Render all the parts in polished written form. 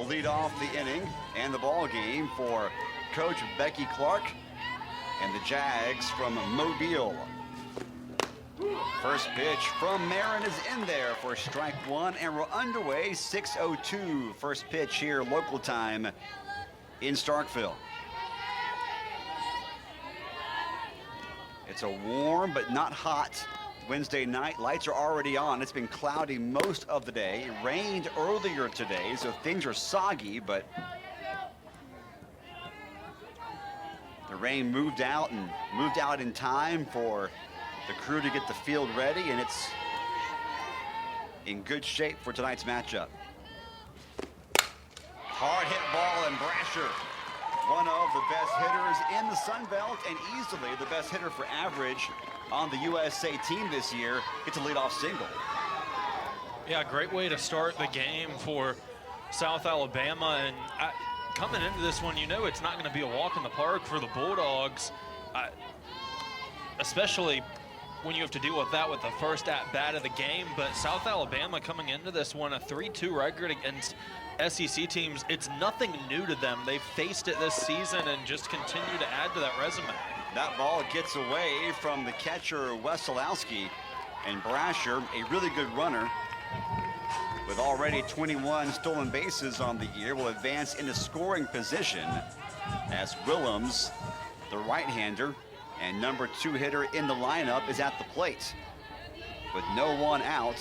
will lead off the inning and the ball game for Coach Becky Clark and the Jags from Mobile. First pitch from Marin is in there for strike one, and we're underway. 6:02 first pitch here, local time in Starkville. It's a warm but not hot Wednesday night. Lights are already on. It's been cloudy most of the day. It rained earlier today, so things are soggy, but the rain moved out in time for the crew to get the field ready, and it's in good shape for tonight's matchup. Hard hit ball, and Brasher, one of the best hitters in the Sun Belt and easily the best hitter for average on the USA team this year, gets a leadoff single. Yeah, great way to start the game for South Alabama. And coming into this one, you know it's not going to be a walk in the park for the Bulldogs, especially when you have to deal with that with the first at-bat of the game. But South Alabama coming into this one, a 3-2 record against SEC teams. It's nothing new to them. They've faced it this season and just continue to add to that resume. That ball gets away from the catcher, Wesolowski, and Brasher, a really good runner, with already 21 stolen bases on the year, will advance into scoring position as Willems, the right-hander and number 2 hitter in the lineup, is at the plate. With no one out,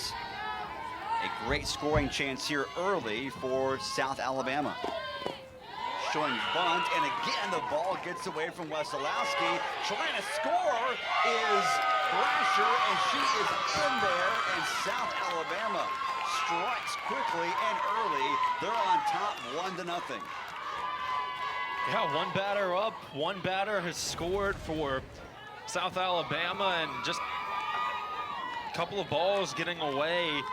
a great scoring chance here early for South Alabama. Showing bunt, and again the ball gets away from Wesolowski. Trying to score is Brasher, and she is in there, and South Alabama strikes quickly and early. They're on top 1-0. Yeah, one batter up, one batter has scored for South Alabama, and just a couple of balls getting away.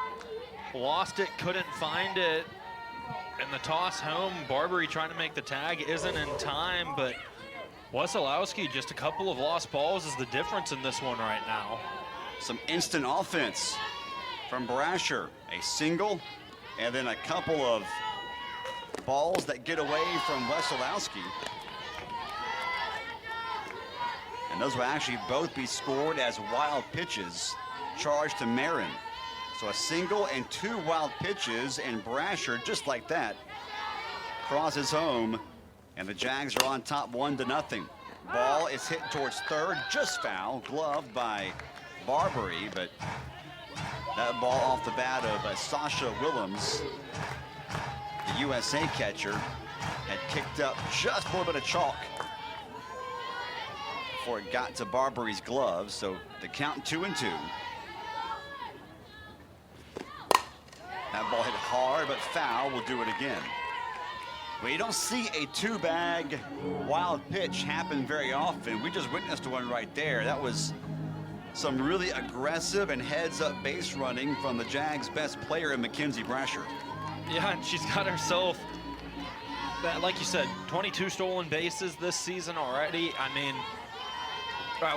Lost it, couldn't find it. And the toss home, Barbary trying to make the tag, isn't in time, but Wesolowski, just a couple of lost balls is the difference in this one right now. Some instant offense from Brasher. A single, and then a couple of balls that get away from Wesolowski. And those will actually both be scored as wild pitches charged to Marin. So a single and 2 wild pitches, and Brasher, just like that, crosses home, and the Jags are on top 1-0. Ball is hit towards third, just foul, gloved by Barbary, but that ball off the bat of Sasha Willems, the USA catcher, had kicked up just a little bit of chalk before it got to Barbary's glove, so the count 2-2. That ball hit hard, but foul. Will do it again. Well, you don't see a 2-bag wild pitch happen very often. We just witnessed one right there. That was some really aggressive and heads-up base running from the Jags' best player in Mackenzie Brasher. Yeah, and she's got herself, like you said, 22 stolen bases this season already. I mean,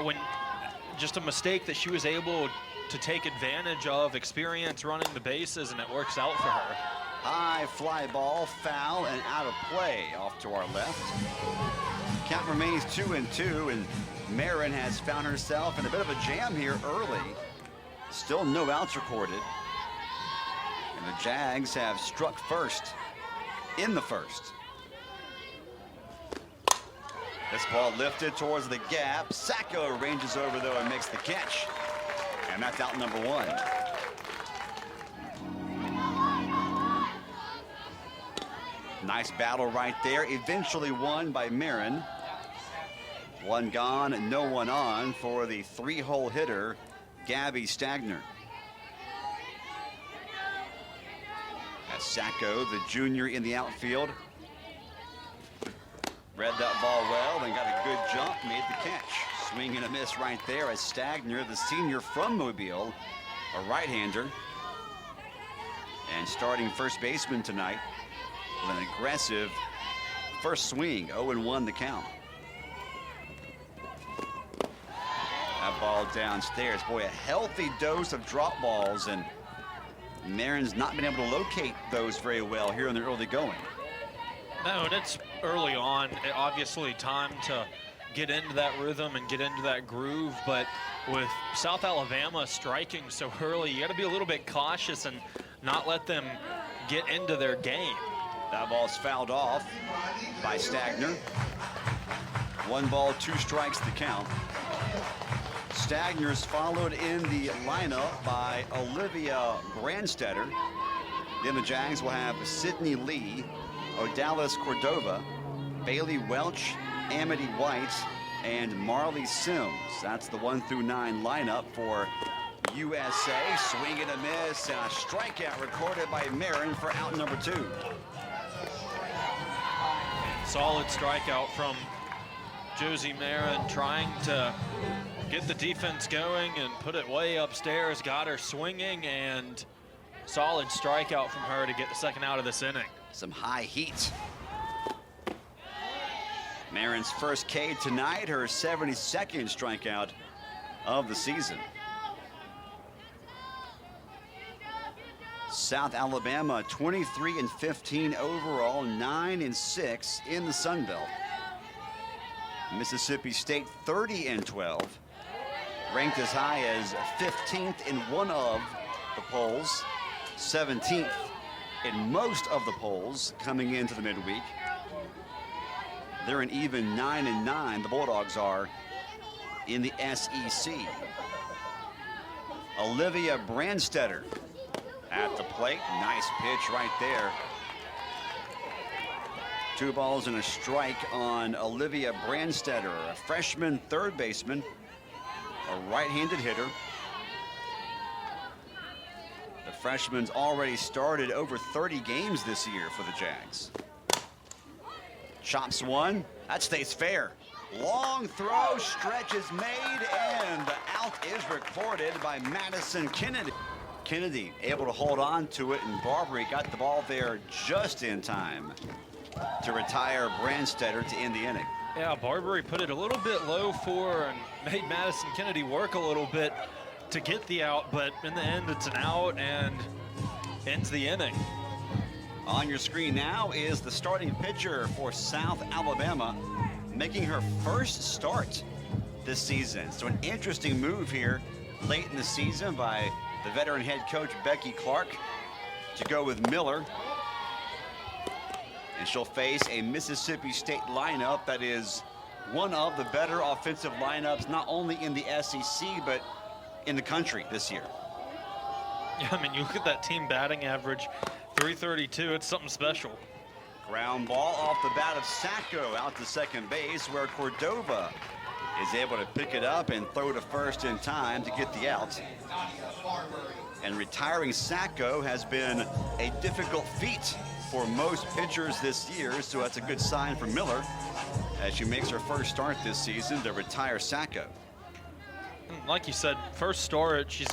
when just a mistake that she was able to take advantage of, experience running the bases, and it works out for her. High fly ball, foul, and out of play off to our left. Count remains 2-2, and Marin has found herself in a bit of a jam here early. Still no outs recorded. And the Jags have struck first in the first. This ball lifted towards the gap. Sacco ranges over, though, and makes the catch. And that's out number 1. Nice battle right there. Eventually won by Marin. 1 gone, no one on for the 3-hole hitter, Gabby Stagner. As Sacco, the junior in the outfield, read that ball well, then got a good jump, made the catch. Swing and a miss right there as Stagner, the senior from Mobile, a right-hander, and starting first baseman tonight with an aggressive first swing. 0-1 the count. That ball downstairs. Boy, a healthy dose of drop balls, and Marin's not been able to locate those very well here in the early going. No, and it's early on. Obviously, time to get into that rhythm and get into that groove. But with South Alabama striking so early, you got to be a little bit cautious and not let them get into their game. That ball's fouled off by Stagner. 1 ball, 2 strikes to count. Stagner's followed in the lineup by Olivia Brandstetter. Then the Jags will have Sydney Lee, Odalis Cordova, Bailey Welch, Amity White, and Marley Sims. That's the 1 through 9 lineup for USA. Swing and a miss, and a strikeout recorded by Marin for out number 2. Solid strikeout from Josie Marin, trying to get the defense going and put it way upstairs. Got her swinging, and solid strikeout from her to get the second out of this inning. Some high heat. Marin's first K tonight, her 72nd strikeout of the season. South Alabama 23-15 overall, 9-6 in the Sun Belt. Mississippi State 30-12, ranked as high as 15th in one of the polls, 17th in most of the polls coming into the midweek. They're an even 9-9, the Bulldogs are, in the SEC. Olivia Brandstetter at the plate. Nice pitch right there. 2 balls and a strike on Olivia Brandstetter, a freshman third baseman, a right-handed hitter. The freshman's already started over 30 games this year for the Jags. Chops 1, that stays fair. Long throw, stretch is made, and the out is recorded by Madison Kennedy. Kennedy able to hold on to it, and Barbary got the ball there just in time to retire Brandstetter to end the inning. Yeah, Barbary put it a little bit low for her and made Madison Kennedy work a little bit to get the out, but in the end it's an out and ends the inning. On your screen now is the starting pitcher for South Alabama, making her first start this season. So an interesting move here late in the season by the veteran head coach Becky Clark to go with Miller. And she'll face a Mississippi State lineup that is one of the better offensive lineups, not only in the SEC, but in the country this year. Yeah, I mean, you look at that team batting average, 332, it's something special. Ground ball off the bat of Sacco out to second base, where Cordova is able to pick it up and throw to first in time to get the out. And retiring Sacco has been a difficult feat for most pitchers this year, so that's a good sign for Miller as she makes her first start this season to retire Sacco. Like you said, first start, this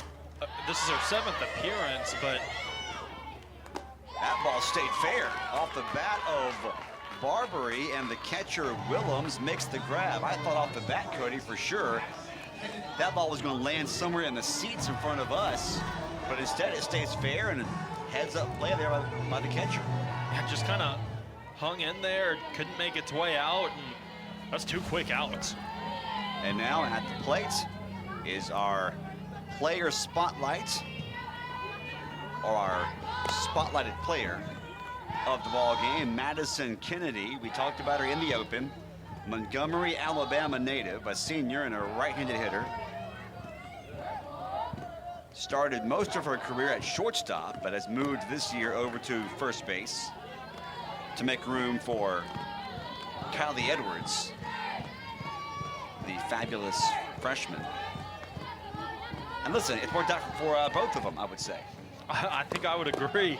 is her 7th appearance, but that ball stayed fair off the bat of Barbary, and the catcher Willems makes the grab. I thought off the bat, Cody, for sure that ball was going to land somewhere in the seats in front of us, but instead it stays fair and heads up play there by the catcher. And just kind of hung in there, couldn't make its way out, and that's 2 quick outs. And now at the plate is our player spotlight, or our spotlighted player of the ball game, Madison Kennedy. We talked about her in the open. Montgomery, Alabama native, a senior and a right-handed hitter. Started most of her career at shortstop, but has moved this year over to first base to make room for Kylie Edwards, the fabulous freshman. And listen, it worked out for both of them, I would say. I think I would agree.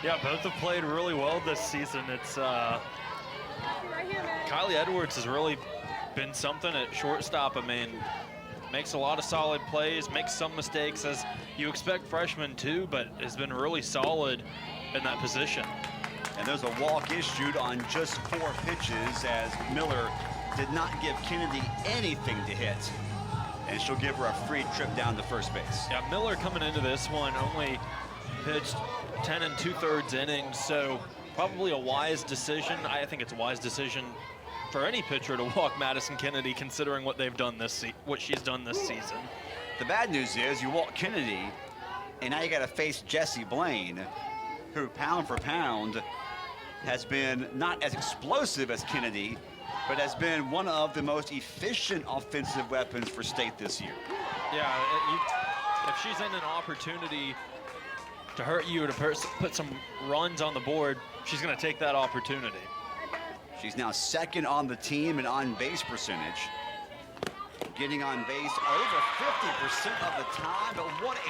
Yeah, both have played really well this season. It's Kylie Edwards has really been something at shortstop. I mean, makes a lot of solid plays, makes some mistakes as you expect freshmen to, but has been really solid in that position. And there's a walk issued on just 4 pitches as Miller did not give Kennedy anything to hit. And she'll give her a free trip down to first base. Yeah, Miller coming into this one only pitched 10 2/3 innings, so probably a wise decision. I think it's a wise decision for any pitcher to walk Madison Kennedy, considering what they've done what she's done this season. The bad news is you walk Kennedy, and now you got to face Jessie Blaine, who pound for pound has been not as explosive as Kennedy, but has been one of the most efficient offensive weapons for state this year. Yeah, if she's in an opportunity to hurt you, to put some runs on the board, she's going to take that opportunity. She's now second on the team in on-base percentage. Getting on base over 50% of the time, but what a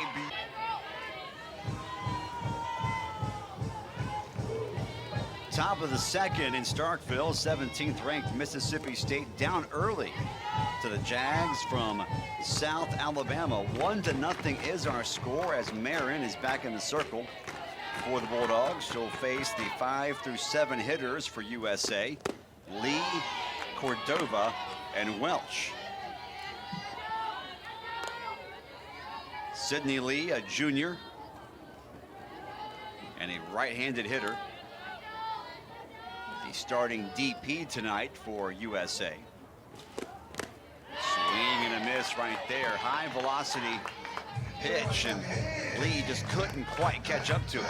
top of the second in Starkville, 17th ranked Mississippi State down early to the Jags from South Alabama. 1-0 is our score as Marin is back in the circle for the Bulldogs. She'll face the 5 through 7 hitters for USA, Lee, Cordova, and Welch. Sydney Lee, a junior and a right-handed hitter. The starting DP tonight for USA. Swing and a miss right there. High velocity pitch, and Lee just couldn't quite catch up to it.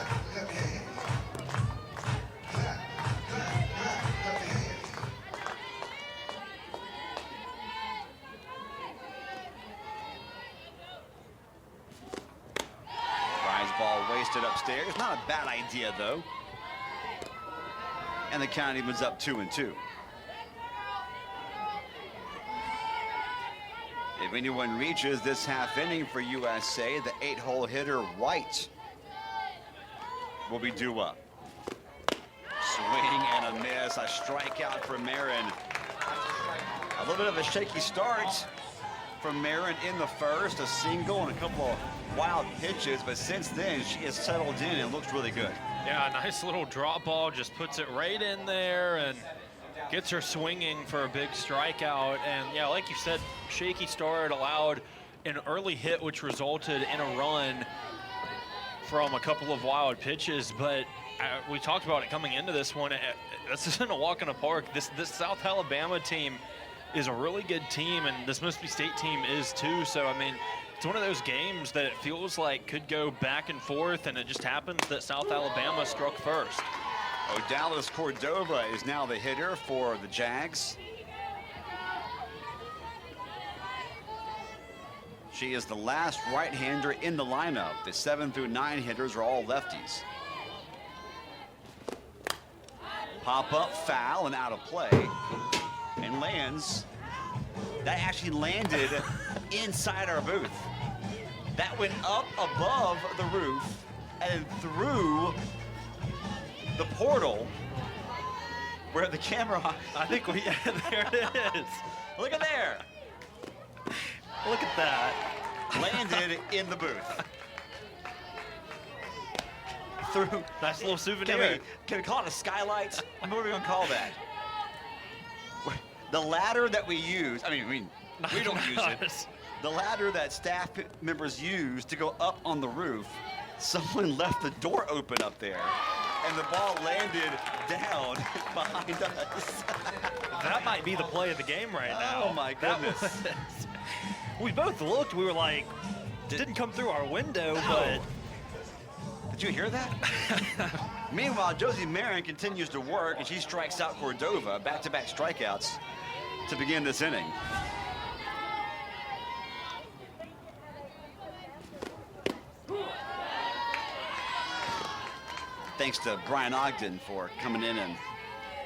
Rise ball wasted upstairs. Not a bad idea, though. And the count evens up 2-2. If anyone reaches this half inning for USA, the 8-hole hitter White will be due up. Swing and a miss, a strikeout for Marin. A little bit of a shaky start from Marin in the first, a single and a couple of wild pitches, but since then she has settled in and looks really good. Yeah, nice little drop ball, just puts it right in there and gets her swinging for a big strikeout. And yeah, like you said, shaky start, allowed an early hit, which resulted in a run from a couple of wild pitches. But we talked about it coming into this one. This isn't a walk in the park. This South Alabama team is a really good team, and this Mississippi State team is too. So, I mean, it's one of those games that it feels like could go back and forth, and it just happens that South Alabama struck first. Odalis Cordova is now the hitter for the Jags. She is the last right-hander in the lineup. The 7 through 9 hitters are all lefties. Pop up, foul, and out of play. And lands. That actually landed inside our booth. That went up above the roof and through the portal where the camera, I think yeah, there it is. Look at there. Look at that. Landed in the booth. Through. Nice little souvenir. Can we call it a skylight? What are we gonna call that? The ladder that we use, I mean, we don't use it. The ladder that staff members use to go up on the roof, someone left the door open up there, and the ball landed down behind us. That might be the play of the game right now. Oh, my goodness. We both looked. We were like, didn't come through our window, no. But... Did you hear that? Meanwhile, Josie Marin continues to work, and she strikes out Cordova, back-to-back strikeouts to begin this inning. Thanks to Brian Ogden for coming in and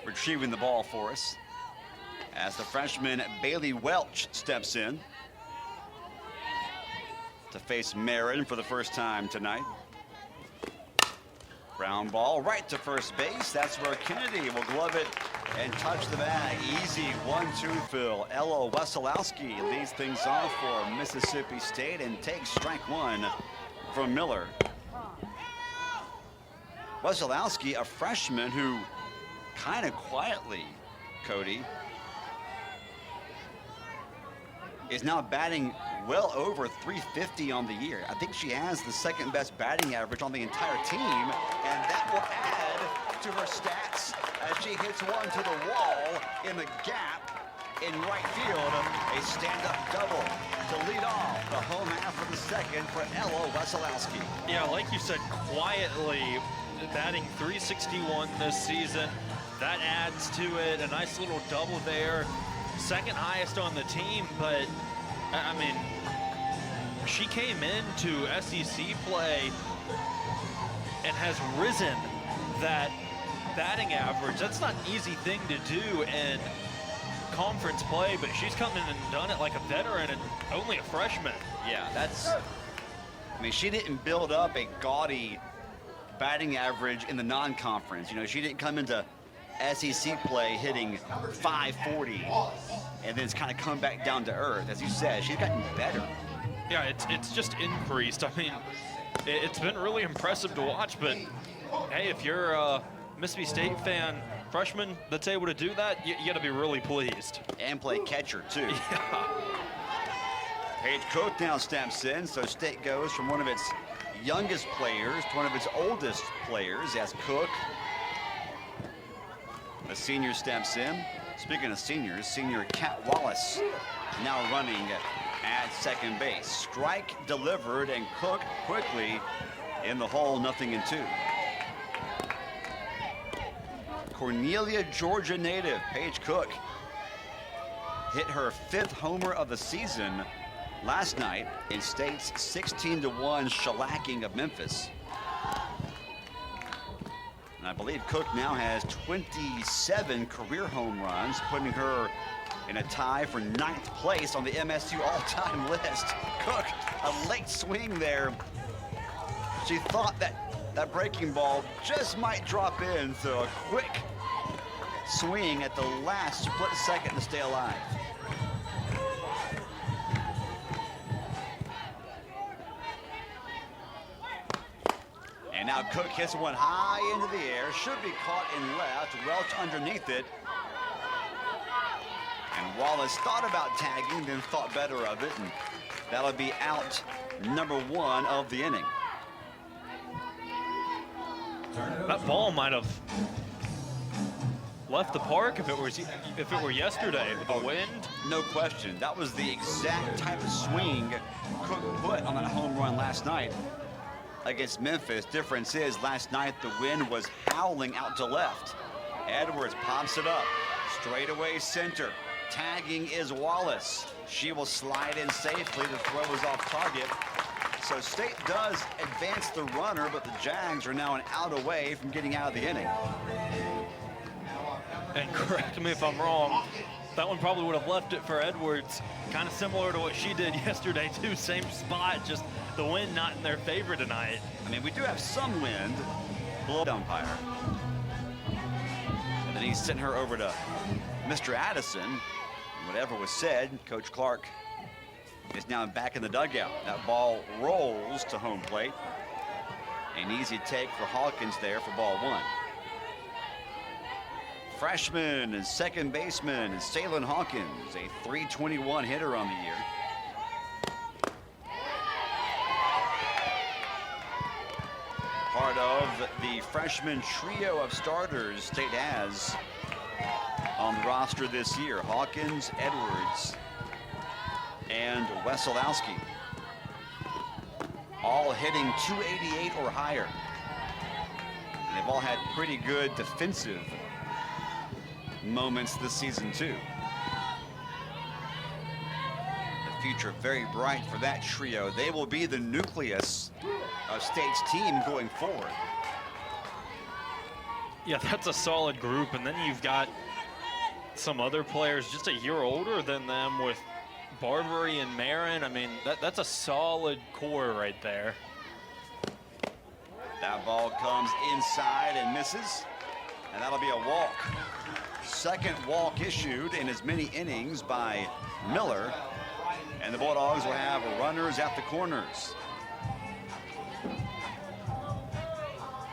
retrieving the ball for us. As the freshman Bailey Welch steps in to face Marin for the first time tonight. Ground ball right to first base. That's where Kennedy will glove it and touch the bag. Easy 1-2 fill. Ella Wesolowski leads things off for Mississippi State and takes strike one from Miller. Wesolowski, a freshman who kind of quietly, Cody, is now batting well over 350 on the year. I think she has the second best batting average on the entire team, and that will add to her stats as she hits one to the wall in the gap in right field. A stand-up double to lead off the home half of the second for Ella Wesolowski. Yeah, like you said, quietly batting .361 this season. That adds to it. A nice little double there. Second highest on the team, but I mean, she came into SEC play and has risen that batting average. That's not an easy thing to do in conference play, but she's come in and done it like a veteran and only a freshman. Yeah, I mean, she didn't build up a gaudy batting average in the non-conference. You know, she didn't come into SEC play hitting .540 and then it's kind of come back down to earth. As you said, she's gotten better. Yeah, it's just increased. I mean, it's been really impressive to watch, but hey, if you're a Mississippi State fan, freshman that's able to do that, you got to be really pleased. And play catcher, too. Yeah. Paige Cook now steps in, so State goes from one of its youngest players to one of its oldest players as Cook, a senior, steps in. Speaking of seniors, senior Kat Wallace now running at second base. Strike delivered, and Cook quickly in the hole, 0-2. Cornelia, Georgia native Paige Cook hit her 5th homer of the season last night in State's 16-1 shellacking of Memphis. And I believe Cook now has 27 career home runs, putting her in a tie for 9th place on the MSU all-time list. Cook, a late swing there. She thought that breaking ball just might drop in, so a quick swing at the last split second to stay alive. And now Cook hits one high into the air, should be caught in left, Welch underneath it. And Wallace thought about tagging, then thought better of it, and that'll be out number 1 of the inning. That ball might have left the park if it were yesterday with the wind. No question. That was the exact type of swing Cook put on that home run last night against Memphis. Difference is last night the wind was howling out to left. Edwards pops it up, straightaway center. Tagging is Wallace. She will slide in safely. The throw is off target. So State does advance the runner, but the Jags are now an out away from getting out of the inning. And correct me if I'm wrong, that one probably would have left it for Edwards. Kind of similar to what she did yesterday too. Same spot, just the wind not in their favor tonight. I mean, we do have some wind. Blow umpire. And then he sent her over to Mr. Addison. Whatever was said, Coach Clark is now back in the dugout. That ball rolls to home plate. An easy take for Hawkins there for ball 1. Freshman and second baseman Salyn Hawkins, a .321 hitter on the year. Part of the freshman trio of starters State has on the roster this year. Hawkins, Edwards, and Wesolowski. All hitting .288 or higher. And they've all had pretty good defensive moments this season too. The future very bright for that trio. They will be the nucleus of State's team going forward. Yeah, that's a solid group, and then you've got some other players just a year older than them with Barbary and Marin. I mean, that's a solid core right there. That ball comes inside and misses, and that'll be a walk. Second walk issued in as many innings by Miller, and the Bulldogs will have runners at the corners.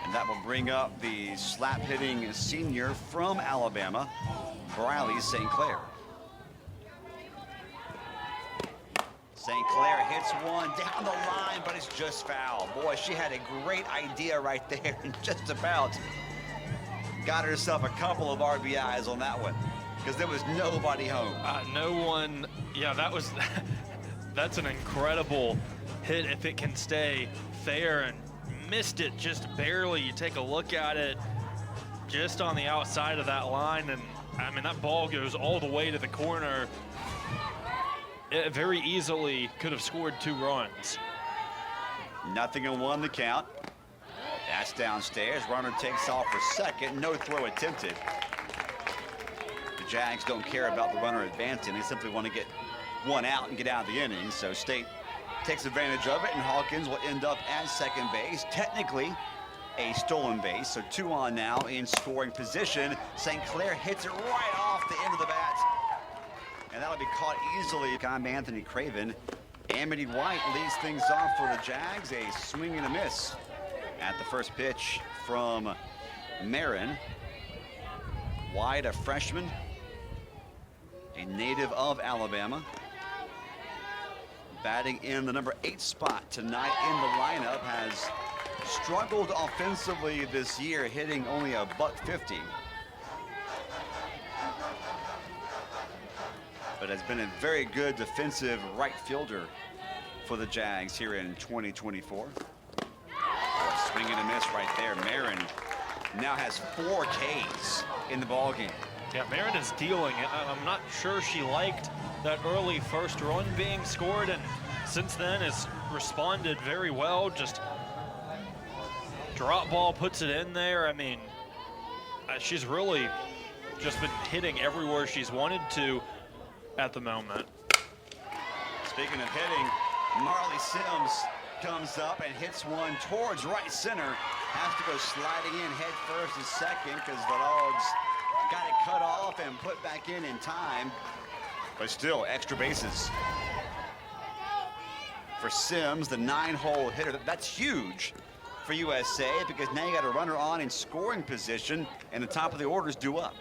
And that will bring up the slap-hitting senior from Alabama, Briley St. Clair. St. Clair hits one down the line, but it's just foul. Boy, she had a great idea right there and just about got herself a couple of RBIs on that one because there was nobody home. No one, yeah, that's an incredible hit if it can stay fair, and missed it just barely. You take a look at it, just on the outside of that line, and I mean, that ball goes all the way to the corner. It very easily could have scored 2 runs. 0-1 the count. That's downstairs. Runner takes off for second. No throw attempted. The Jags don't care about the runner advancing. They simply want to get one out and get out of the inning. So State takes advantage of it, and Hawkins will end up at second base. Technically a stolen base, so 2 on now in scoring position. St. Clair hits it right off the end of the bat, and that'll be caught easily by Anthony Craven. Amity White leads things off for the Jags. A swing and a miss at the first pitch from Marin. White, a freshman, a native of Alabama, batting in the number 8 spot tonight in the lineup, has struggled offensively this year, hitting only a .150. But has been a very good defensive right fielder for the Jags here in 2024. Swing and a miss right there. Marin now has 4 Ks in the ballgame. Yeah, Marin is dealing. I'm not sure she liked that early first run being scored, and since then has responded very well. Just drop ball, puts it in there. I mean, she's really just been hitting everywhere she's wanted to at the moment. Speaking of hitting, Marley Sims comes up and hits one towards right center. Has to go sliding in head first and second because the Dogs got it cut off and put back in time. But still, extra bases for Sims, the 9-hole hitter. That's huge for USA because now you got a runner on in scoring position, and the top of the order is due up.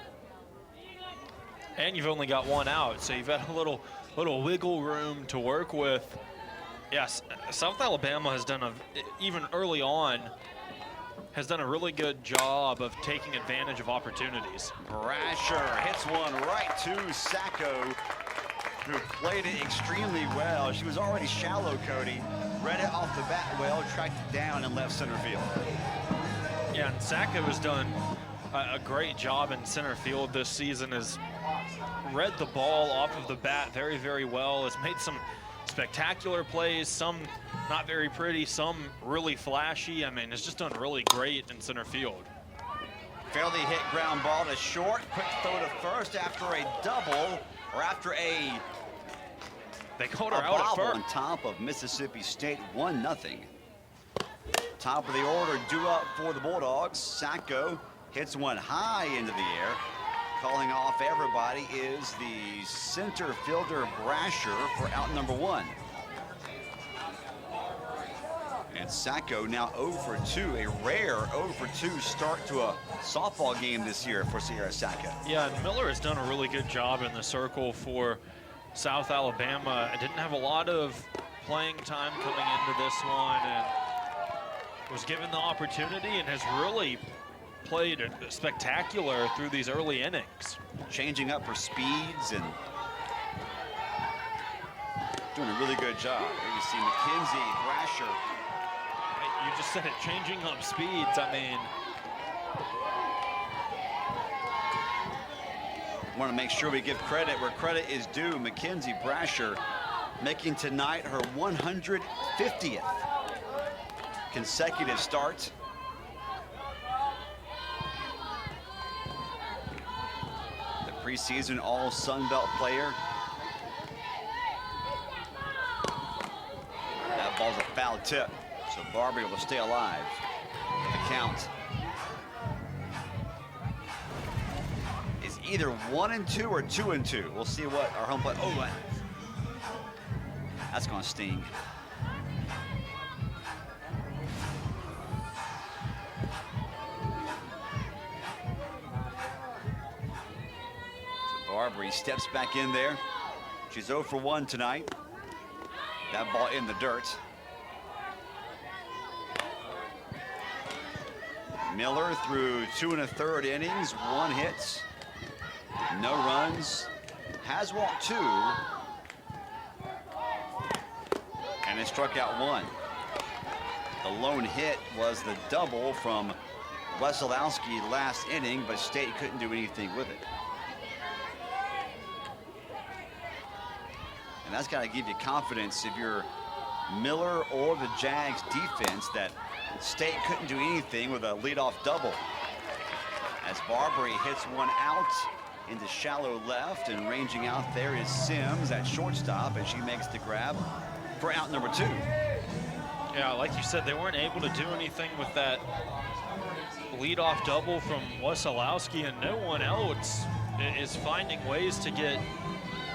And you've only got 1 out, so you've got a little wiggle room to work with. Yes, South Alabama has done even early on, has done a really good job of taking advantage of opportunities. Brasher hits one right to Sacco, who played it extremely well. She was already shallow, Cody. Read it off the bat well, tracked it down in left center field. Yeah, and Sacco has done a great job in center field this season, has read the ball off of the bat very, very well, has made some spectacular plays, some not very pretty, some really flashy. I mean, it's just done really great in center field. Fairly hit ground ball to short. Quick throw to first after a double, or after they called her out at first. On top of Mississippi State, 1-0. Top of the order due up for the Bulldogs. Sacco hits one high into the air. Calling off everybody is the center fielder Brasher for out number 1. And Sacco now 0 for 2, a rare 0 for 2 start to a softball game this year for Sierra Sacco. Yeah, and Miller has done a really good job in the circle for South Alabama. I didn't have a lot of playing time coming into this one, and was given the opportunity and has really played spectacular through these early innings. Changing up her speeds and doing a really good job. Here you see McKenzie, Brasher. You just said it, changing up speeds. I mean, want to make sure we give credit where credit is due. McKenzie Brasher making tonight her 150th consecutive start. The preseason all Sun Belt player. That ball's a foul tip, so Barbary will stay alive. The count is either 1-2 or 2-2. We'll see what our home plate. Oh, that's going to sting. So Barbary steps back in there. She's 0 for 1 tonight. That ball in the dirt. Miller through 2 1/3 innings, 1 hit, no runs, has walked 2, and has struck out 1. The lone hit was the double from Wesolowski last inning, but State couldn't do anything with it. And that's got to give you confidence if you're Miller or the Jags defense that State couldn't do anything with a leadoff double. As Barbary hits one out into shallow left, and ranging out there is Sims at shortstop, and she makes the grab for out number 2. Yeah, like you said, they weren't able to do anything with that leadoff double from Wesolowski, and no one else is finding ways to get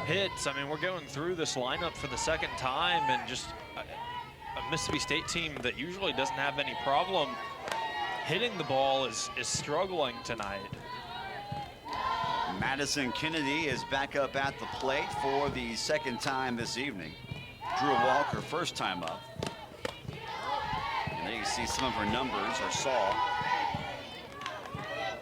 hits. I mean, we're going through this lineup for the second time, and just a Mississippi State team that usually doesn't have any problem hitting the ball is struggling tonight. Madison Kennedy is back up at the plate for the second time this evening. Drew Walker first time up. And there you see some of her numbers, or saw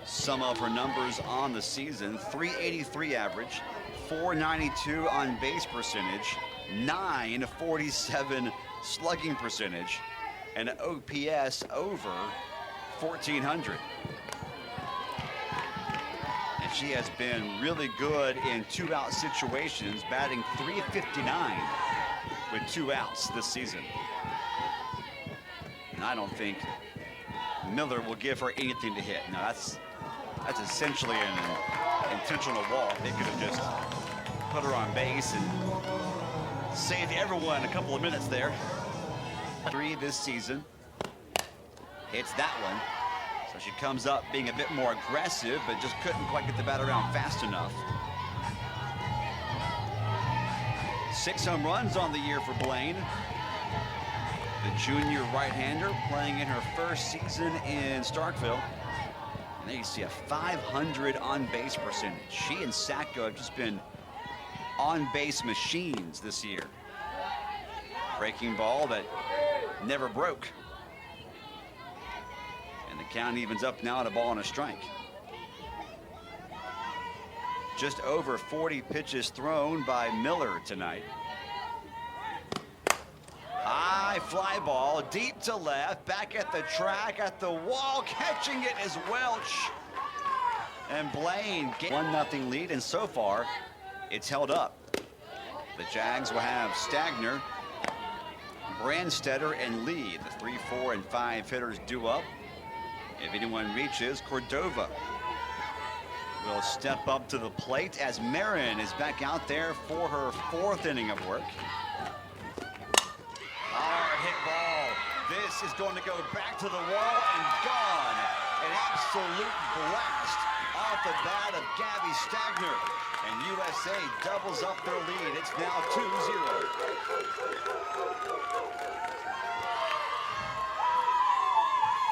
some of her numbers on the season. 383 average, 492 on base percentage, 947 slugging percentage, and an OPS over 1,400. And she has been really good in 2-out situations, batting .359 with 2 outs this season. And I don't think Miller will give her anything to hit. No, that's essentially an intentional walk. They could have just put her on base and saved everyone a couple of minutes there. 3 this season. Hits that one. So she comes up being a bit more aggressive, but just couldn't quite get the bat around fast enough. 6 home runs on the year for Blaine. The junior right-hander playing in her first season in Starkville. And there you see a .500 on-base percentage. She and Sacco have just been on-base machines this year. Breaking ball that never broke. And the count evens up now at a ball and a strike. Just over 40 pitches thrown by Miller tonight. High fly ball, deep to left, back at the track, at the wall, catching it is Welch. And Blaine gets 1-0 lead, and so far, it's held up. The Jags will have Stagner, Brandstetter, and Lee. The 3, 4, and 5 hitters due up. If anyone reaches, Cordova will step up to the plate as Marin is back out there for her 4th inning of work. Hard hit ball. This is going to go back to the wall and gone. An absolute blast off the bat of Gabby Stagner. And USA doubles up their lead. It's now 2-0.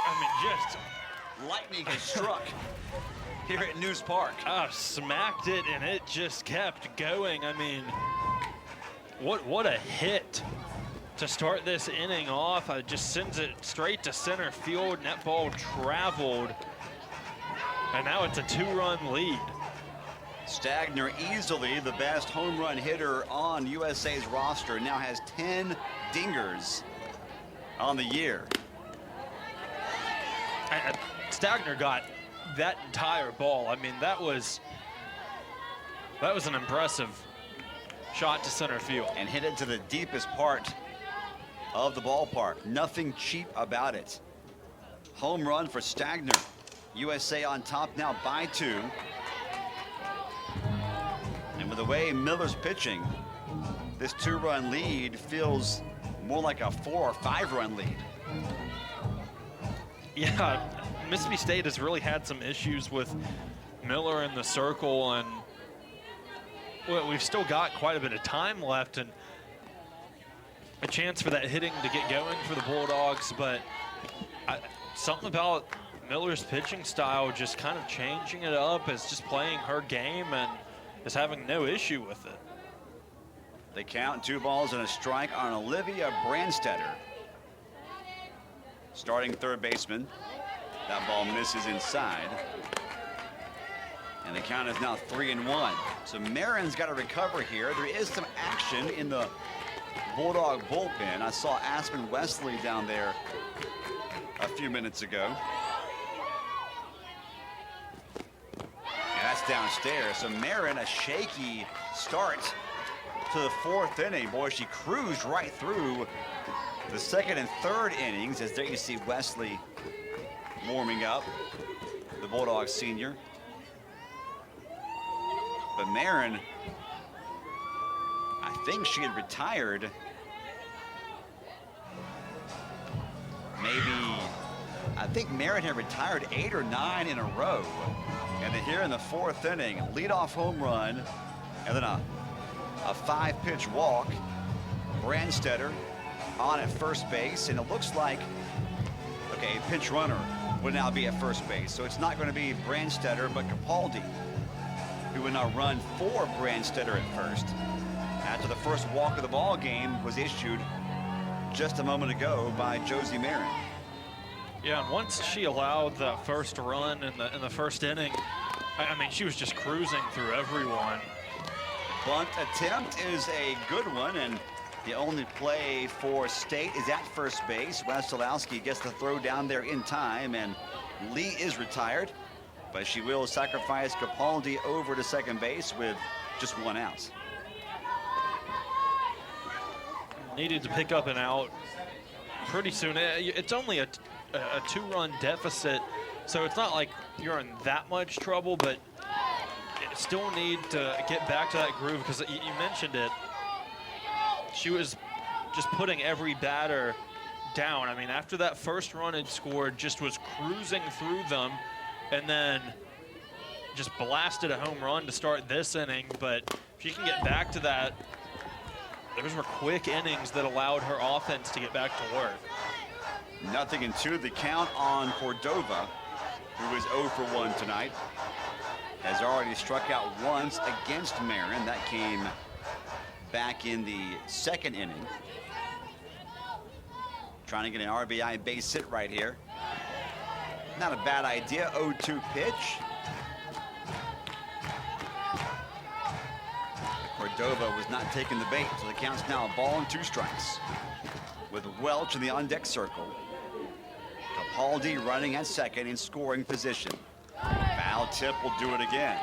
I mean, just lightning has struck here at News Park. Smacked it, and it just kept going. I mean, what a hit to start this inning off. It just sends it straight to center field. Net ball traveled, and now it's a 2-run lead. Stagner, easily the best home run hitter on USA's roster, now has 10 dingers on the year. Stagner got that entire ball. I mean, that was an impressive shot to center field. And hit it to the deepest part of the ballpark. Nothing cheap about it. Home run for Stagner. USA on top now by 2. And with the way Miller's pitching, this 2-run lead feels more like a 4 or 5-run lead. Yeah, Mississippi State has really had some issues with Miller in the circle, and we've still got quite a bit of time left and a chance for that hitting to get going for the Bulldogs, but something about Miller's pitching style just kind of changing it up, is just playing her game and is having no issue with it. They count 2 balls and a strike on Olivia Brandstetter. Starting third baseman. That ball misses inside. And the count is now 3-1. So Marin's got to recover here. There is some action in the Bulldog bullpen. I saw Aspen Wesley down there a few minutes ago. And that's downstairs. So Marin, a shaky start to the 4th inning. Boy, she cruised right through the 2nd and 3rd innings, as there you see Wesley warming up, the Bulldog senior. But Marin, I think she had retired I think Marin had retired 8 or 9 in a row. And then here in the 4th inning, leadoff home run, and then a 5-pitch walk. Brandstetter on at first base, and it looks like, okay, a pinch runner would now be at first base. So it's not going to be Brandstetter, but Capaldi, who would now run for Brandstetter at first. After the first walk of the ball game was issued just a moment ago by Josie Marin. Yeah, and once she allowed that first run in the first inning, I mean, she was just cruising through everyone. Bunt attempt is a good one, and the only play for State is at first base. Wasilowski gets the throw down there in time, and Lee is retired, but she will sacrifice Capaldi over to second base with just 1 out. Needed to pick up an out pretty soon. It's only a 2-run deficit, so it's not like you're in that much trouble, but you still need to get back to that groove, because you mentioned it. She was just putting every batter down. I mean, after that first run it scored, just was cruising through them, and then just blasted a home run to start this inning. But if you can get back to that, those were quick innings that allowed her offense to get back to work. 0-2 the count on Cordova, who is 0 for 1 tonight. Has already struck out once against Marin. That came back in the 2nd inning. Trying to get an RBI base hit right here. Not a bad idea. 0-2 pitch. Cordova was not taking the bait, so the count's now a ball and 2 strikes. With Welch in the on-deck circle. Capaldi running at second in scoring position. Foul tip will do it again.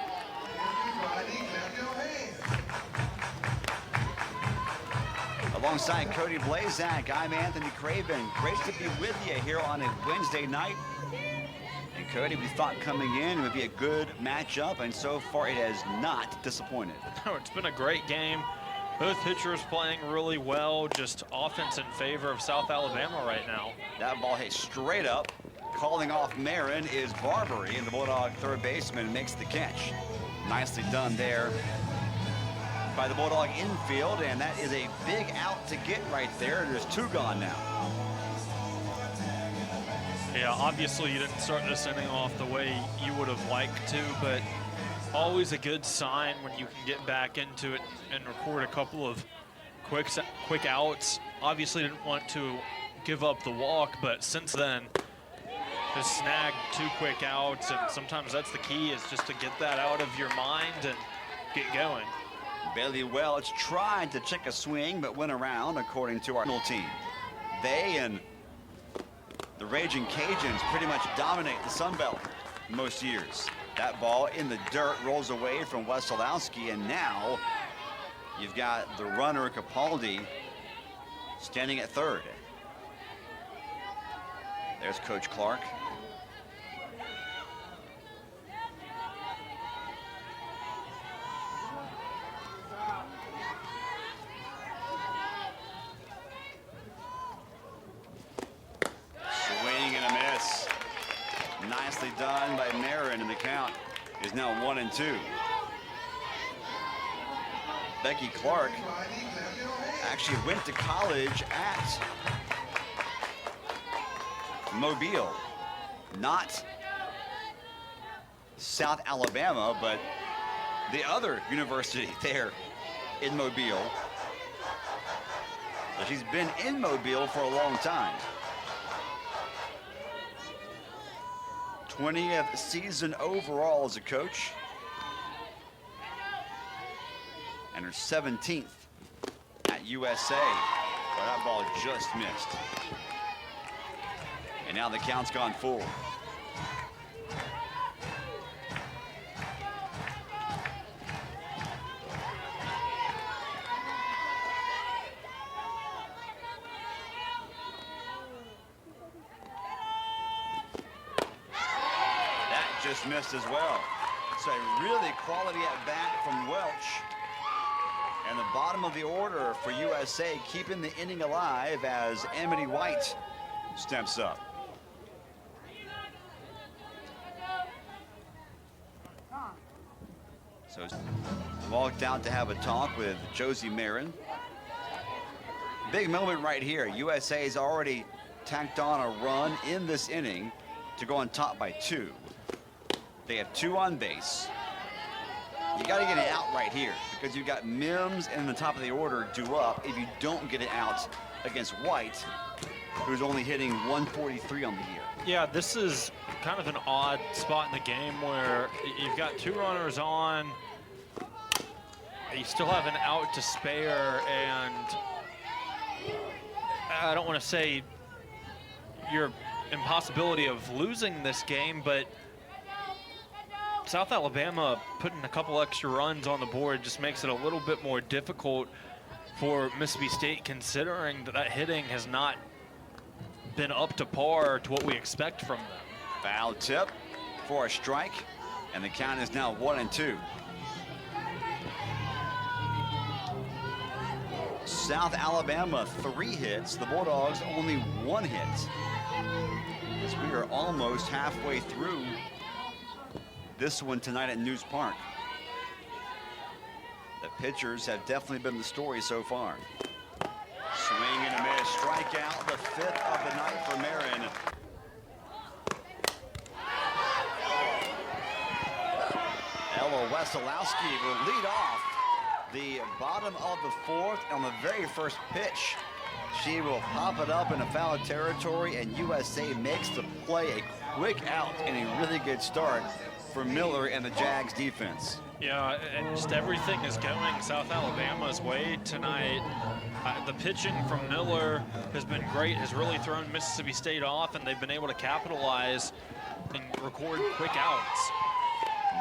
Alongside Cody Blazak, I'm Anthony Craven. Great to be with you here on a Wednesday night. And Cody, we thought coming in it would be a good matchup, and so far it has not disappointed. Oh, it's been a great game. Both pitchers playing really well, just offense in favor of South Alabama right now. That ball hit straight up. Calling off Marin is Barbary, and the Bulldog third baseman makes the catch. Nicely done there by the Bulldog infield, and that is a big out to get right there. There's 2 gone now. Yeah, obviously you didn't start this inning off the way you would have liked to, but always a good sign when you can get back into it and record a couple of quick outs. Obviously didn't want to give up the walk, but since then has snagged 2 quick outs, and sometimes that's the key, is just to get that out of your mind and get going. Bailey Welch tried to check a swing, but went around, according to our team. They and the Raging Cajuns pretty much dominate the Sun Belt most years. That ball in the dirt rolls away from Wasilowski, and now you've got the runner Capaldi standing at third. There's Coach Clark. Swing and a miss. Nicely done by Marin, and the count is now 1-2. Becky Clark actually went to college at Mobile, not South Alabama, but the other university there in Mobile. So she's been in Mobile for a long time. 20th season overall as a coach. And her 17th at USA. But that ball just missed. And now the count's gone full. That just missed as well. It's a really quality at bat from Welch. And the bottom of the order for USA, keeping the inning alive as Amity White steps up. So walked out to have a talk with Josie Marin. Big moment right here. USA's already tacked on a run in this inning to go on top by 2. They have 2 on base. You got to get it out right here because you've got Mims in the top of the order due up if you don't get it out against White, who's only hitting 143 on the year. Yeah, this is kind of an odd spot in the game where you've got 2 runners on, you still have an out to spare, and I don't want to say your impossibility of losing this game, but South Alabama putting a couple extra runs on the board just makes it a little bit more difficult for Mississippi State, considering that hitting has not been up to par to what we expect from them. Foul tip for a strike, and the count is now 1-2. South Alabama 3 hits, the Bulldogs only 1 hit. As we are almost halfway through this one tonight at News Park. The pitchers have definitely been the story so far. Swing and a miss, strikeout, the 5th of the night for Marin. Ella Wesolowski will lead off the bottom of the 4th on the very first pitch. She will pop it up into foul territory, and USA makes the play. A quick out and a really good start for Miller and the Jags defense. Yeah, and just everything is going South Alabama's way tonight. The pitching from Miller has been great, has really thrown Mississippi State off, and they've been able to capitalize and record quick outs.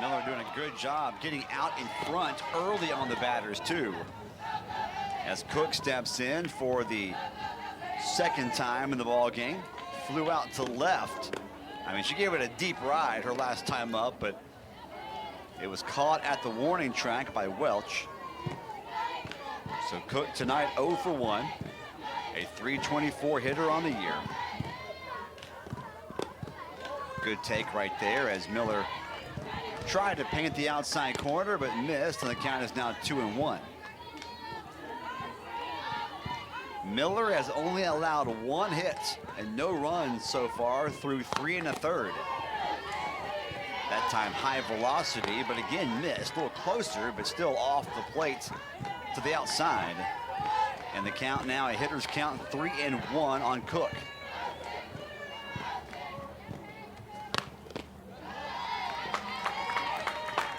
Miller doing a good job getting out in front early on the batters too. As Cook steps in for the 2nd time in the ball game, flew out to left. I mean, she gave it a deep ride her last time up, but it was caught at the warning track by Welch. So Cook tonight 0 for 1, a .324 hitter on the year. Good take right there as Miller tried to paint the outside corner but missed, and the count is now 2-1. Miller has only allowed 1 hit and no runs so far through 3 1/3. That time high velocity, but again missed. A little closer, but still off the plate to the outside. And the count now, a hitter's count 3-1 on Cook.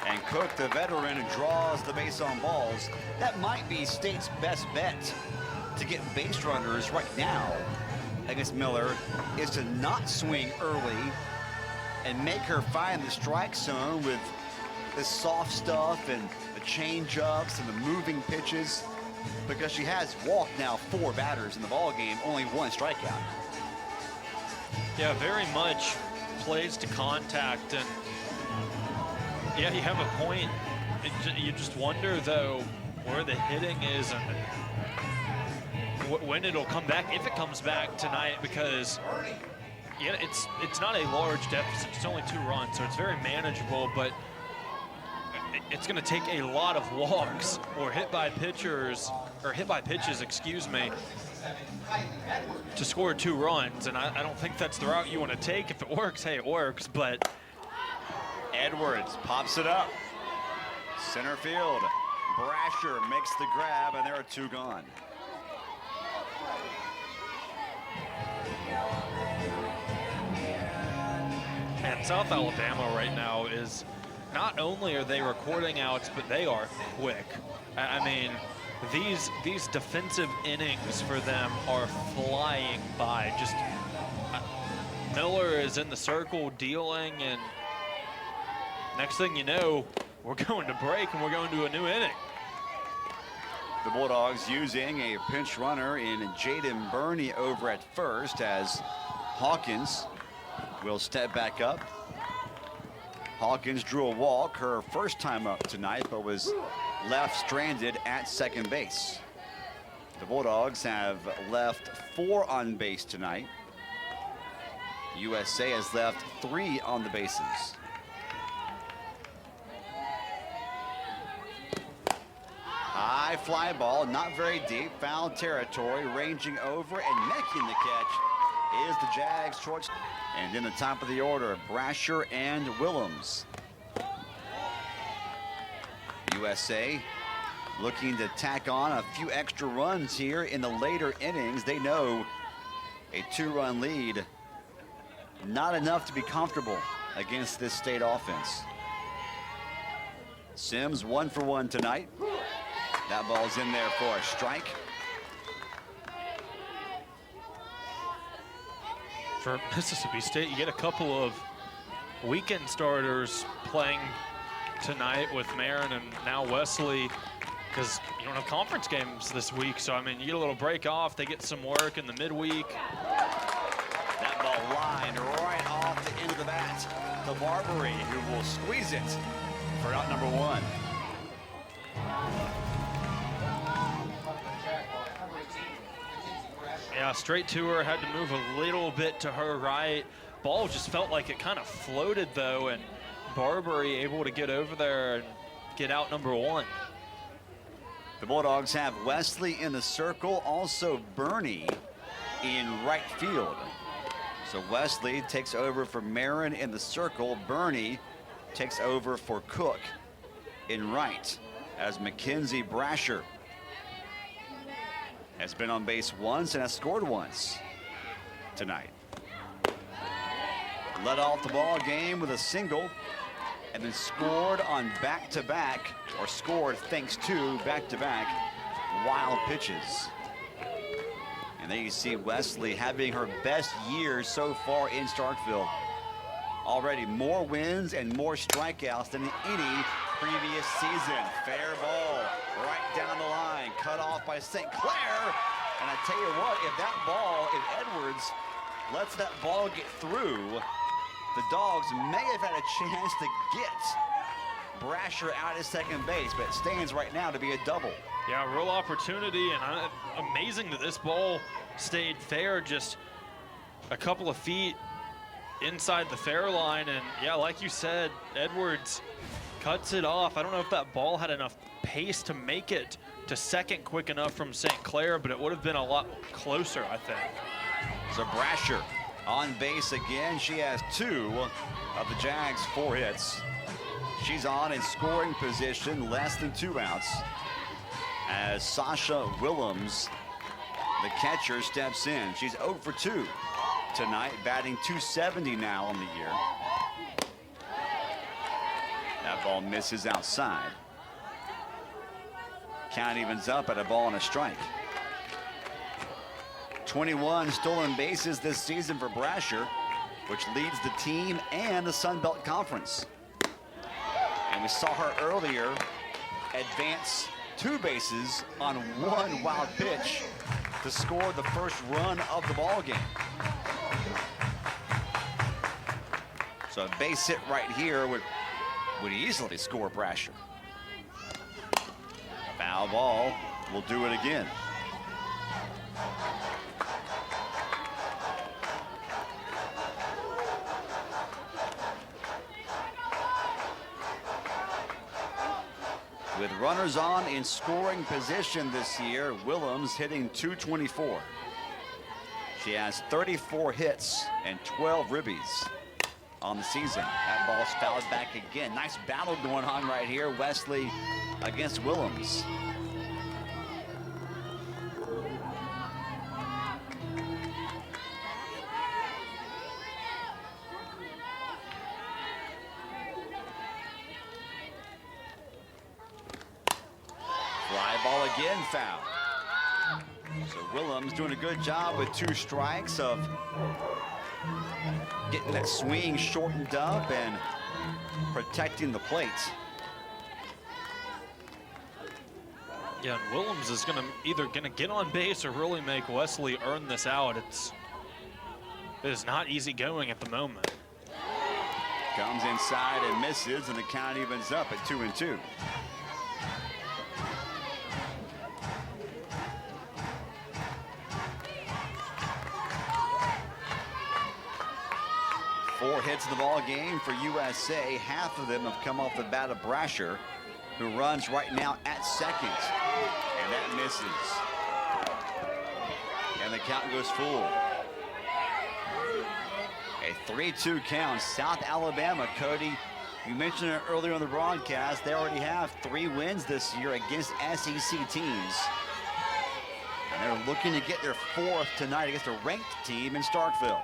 And Cook, the veteran, draws the base on balls. That might be State's best bet to get base runners right now against Miller, is to not swing early and make her find the strike zone with the soft stuff and the change-ups and the moving pitches, because she has walked now 4 batters in the ball game, only 1 strikeout. Yeah, very much plays to contact, and yeah, you have a point. You just wonder though where the hitting is and when it'll come back, if it comes back tonight, because yeah, it's not a large deficit. It's only 2 runs, so it's very manageable, but it's going to take a lot of walks or hit by pitches, excuse me, to score 2 runs, and I don't think that's the route you want to take. If it works, hey, it works, but Edwards pops it up. Center field. Brasher makes the grab, and there are 2 gone. And And South Alabama right now is, not only are they recording outs, but they are quick. I mean, these defensive innings for them are flying by. Just Miller is in the circle dealing, and next thing you know, we're going to break and we're going to a new inning. The Bulldogs using a pinch runner in Jaden Burney over at first, as Hawkins will step back up. Hawkins drew a walk her first time up tonight, but was left stranded at second base. The Bulldogs have left 4 on base tonight. USA has left 3 on the bases. High fly ball, not very deep, foul territory, ranging over and making the catch is the Jags short. And in the top of the order, Brasher and Willems. USA looking to tack on a few extra runs here in the later innings. They know a 2-run lead, not enough to be comfortable against this state offense. Sims 1 for 1 tonight. That ball's in there for a strike. For Mississippi State, you get a couple of weekend starters playing tonight with Marin and now Wesley, because you don't have conference games this week. So, I mean, you get a little break off. They get some work in the midweek. That ball lined right off the end of the bat to Barbary, who will squeeze it for out number 1. Yeah, straight to her, had to move a little bit to her right. Ball just felt like it kind of floated though, and Barbary able to get over there and get out number 1. The Bulldogs have Wesley in the circle, also Burney in right field. So Wesley takes over for Marin in the circle. Burney takes over for Cook in right, as Mackenzie Brasher has been on base once and has scored once tonight. Led off the ball game with a single, and then scored on back-to-back, or scored thanks to back-to-back wild pitches. And there you see Wesley having her best year so far in Starkville. Already more wins and more strikeouts than in any previous season. Fair ball right down the line, cut off by St. Clair. And I tell you what, if Edwards lets that ball get through, the Dogs may have had a chance to get Brasher out at second base, but it stands right now to be a double. Yeah, real opportunity, and amazing that this ball stayed fair, just a couple of feet inside the fair line. And yeah, like you said, Edwards cuts it off. I don't know if that ball had enough pace to make it to second quick enough from St. Clair, but it would have been a lot closer, I think. So Brasher on base again. She has 2 of the Jags' 4 hits. She's on in scoring position, less than 2 outs, as Sasha Willems, the catcher, steps in. She's 0 for 2 tonight, batting .270 now on the year. That ball misses outside. Count evens up at a ball and a strike. 21 stolen bases this season for Brasher, which leads the team and the Sun Belt Conference. And we saw her earlier advance 2 bases on 1 wild pitch to score the first run of the ball game. So a base hit right here would easily score Brasher. Foul ball will do it again. With runners on in scoring position this year, Willems hitting .224. She has 34 hits and 12 ribbies on the season. That ball's fouled back again. Nice battle going on right here. Wesley against Willems. Fly ball again, foul. So Willems doing a good job with 2 strikes of getting that swing shortened up and protecting the plate. Yeah, and Willems is either gonna get on base or really make Wesley earn this out. It is not easy going at the moment. Comes inside and misses, and the count evens up at 2-2. Four hits in the ball game for USA. Half of them have come off the bat of Brasher, who runs right now at second. And that misses. And the count goes full. A 3-2 count. South Alabama, Cody, you mentioned it earlier on the broadcast. They already have 3 wins this year against SEC teams. And they're looking to get their 4th tonight against a ranked team in Starkville.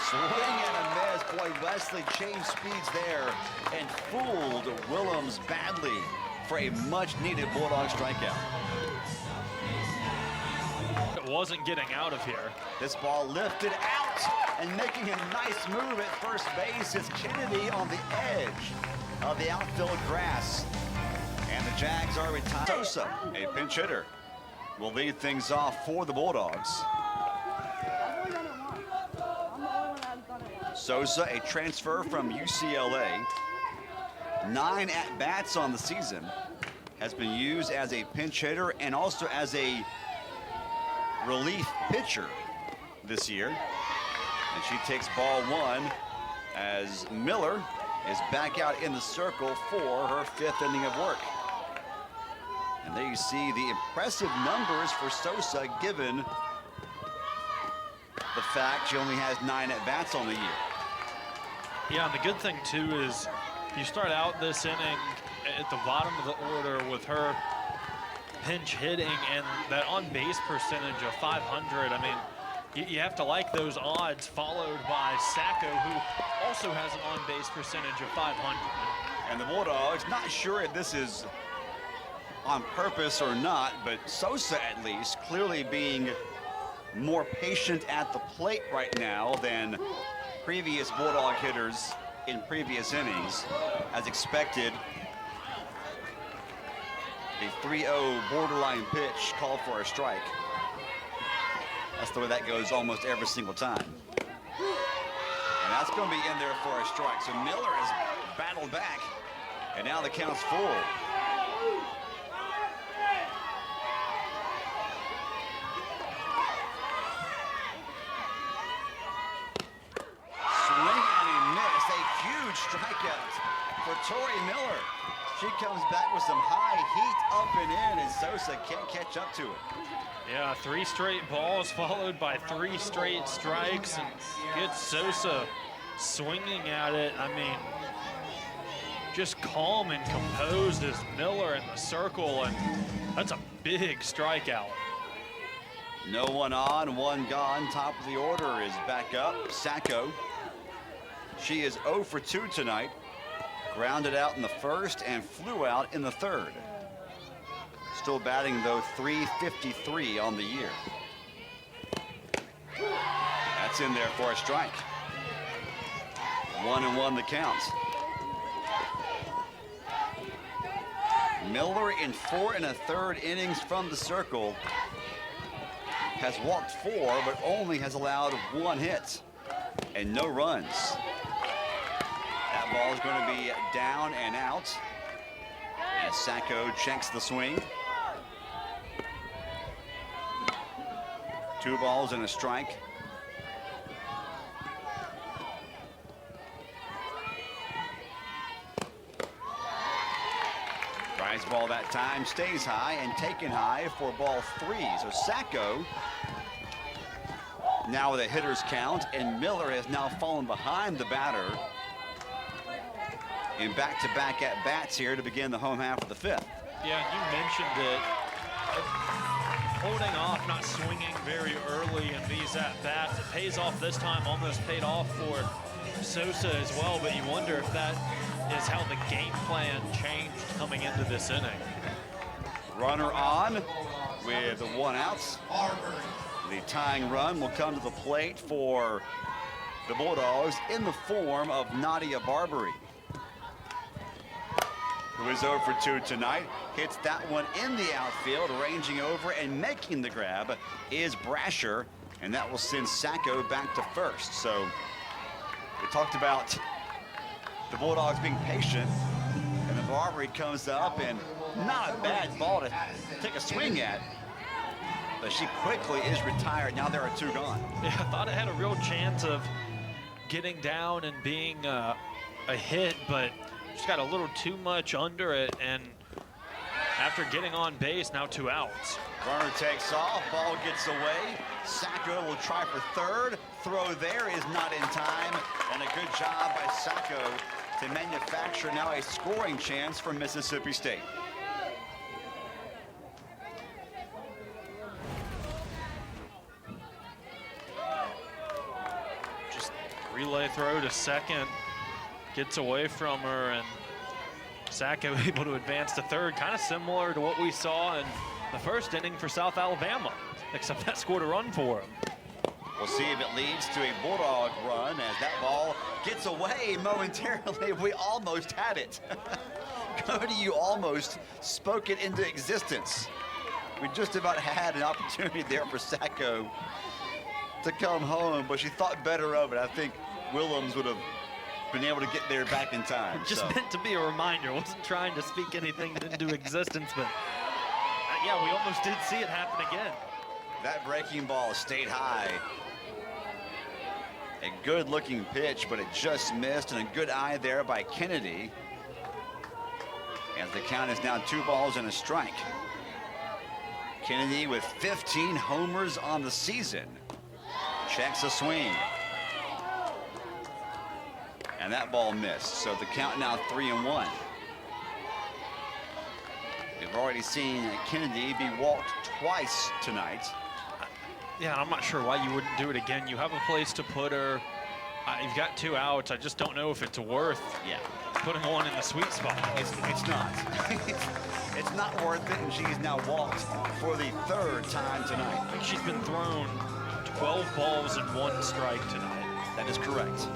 Swing and a miss. Boy, Wesley changed speeds there and fooled Willems badly for a much-needed Bulldog strikeout. It wasn't getting out of here. This ball lifted out, and making a nice move at first base is Kennedy on the edge of the outfield grass. And the Jags are retired. Sosa, a pinch hitter, will lead things off for the Bulldogs. Sosa, a transfer from UCLA. 9 at-bats on the season. Has been used as a pinch hitter and also as a relief pitcher this year. And she takes ball 1 as Miller is back out in the circle for her 5th inning of work. And there you see the impressive numbers for Sosa given the fact she only has 9 at-bats on the year. Yeah, and the good thing too is you start out this inning at the bottom of the order with her pinch hitting and that on-base percentage of 500. I mean, you have to like those odds, followed by Sacco, who also has an on-base percentage of 500. And the Bulldogs, not sure if this is on purpose or not, but Sosa at least clearly being more patient at the plate right now than previous Bulldog hitters in previous innings. As expected, a 3-0 borderline pitch called for a strike. That's the way that goes almost every single time. And that's going to be in there for a strike. So Miller has battled back, and now the count's full. Strikeout for Tori Miller. She comes back with some high heat up and in, and Sosa can't catch up to it. Yeah, 3 straight balls followed by 3 straight strikes, and gets Sosa swinging at it. I mean, just calm and composed as Miller in the circle, and that's a big strikeout. No one on, 1 gone. Top of the order is back up. Sacco. She is 0 for 2 tonight. Grounded out in the 1st and flew out in the 3rd. Still batting, though, .353 on the year. That's in there for a strike. 1-1 the count. Miller in 4 1/3 innings from the circle has walked 4, but only has allowed 1 hit and no runs. That ball is going to be down and out as Sacco checks the swing. 2 balls and a strike. Prize ball that time stays high and taken high for ball 3. So Sacco now with a hitter's count, and Miller has now fallen behind the batter in back-to-back at-bats here to begin the home half of the 5th. Yeah, you mentioned it. Holding off, not swinging very early in these at-bats. It pays off this time, almost paid off for Sosa as well, but you wonder if that is how the game plan changed coming into this inning. Runner on with the 1 outs. The tying run will come to the plate for the Bulldogs in the form of Nadia Barbary, who is 0 for 2 tonight. Hits that one in the outfield, ranging over and making the grab is Brasher, and that will send Sacco back to first. So we talked about the Bulldogs being patient, and the Barbary comes up, and not a bad ball to take a swing at, but she quickly is retired. Now there are 2 gone. Yeah, I thought it had a real chance of getting down and being a hit, but just got a little too much under it, and after getting on base, now 2 outs. Runner takes off, ball gets away. Sacco will try for third. Throw there is not in time, and a good job by Sacco to manufacture now a scoring chance for Mississippi State. Just relay throw to second, gets away from her, and Sacco able to advance to third, kind of similar to what we saw in the first inning for South Alabama, except that scored a run for him. We'll see if it leads to a Bulldog run as that ball gets away momentarily. We almost had it. Cody, you almost spoke it into existence. We just about had an opportunity there for Sacco to come home, but she thought better of it. I think Willems would have been able to get there back in time. Just meant to be a reminder. Wasn't trying to speak anything into existence, but yeah, we almost did see it happen again. That breaking ball stayed high. A good-looking pitch, but it just missed, and a good eye there by Kennedy. As the count is now 2 balls and a strike. Kennedy with 15 homers on the season. Checks a swing. And that ball missed, so the count now 3-1. We've already seen Kennedy be walked twice tonight. Yeah, I'm not sure why you wouldn't do it again. You have a place to put her. You've got 2 outs. I just don't know if it's worth putting one in the sweet spot. It's not. It's not worth it, and she's now walked for the 3rd time tonight. I think she's been thrown 12 balls and 1 strike tonight. That is correct.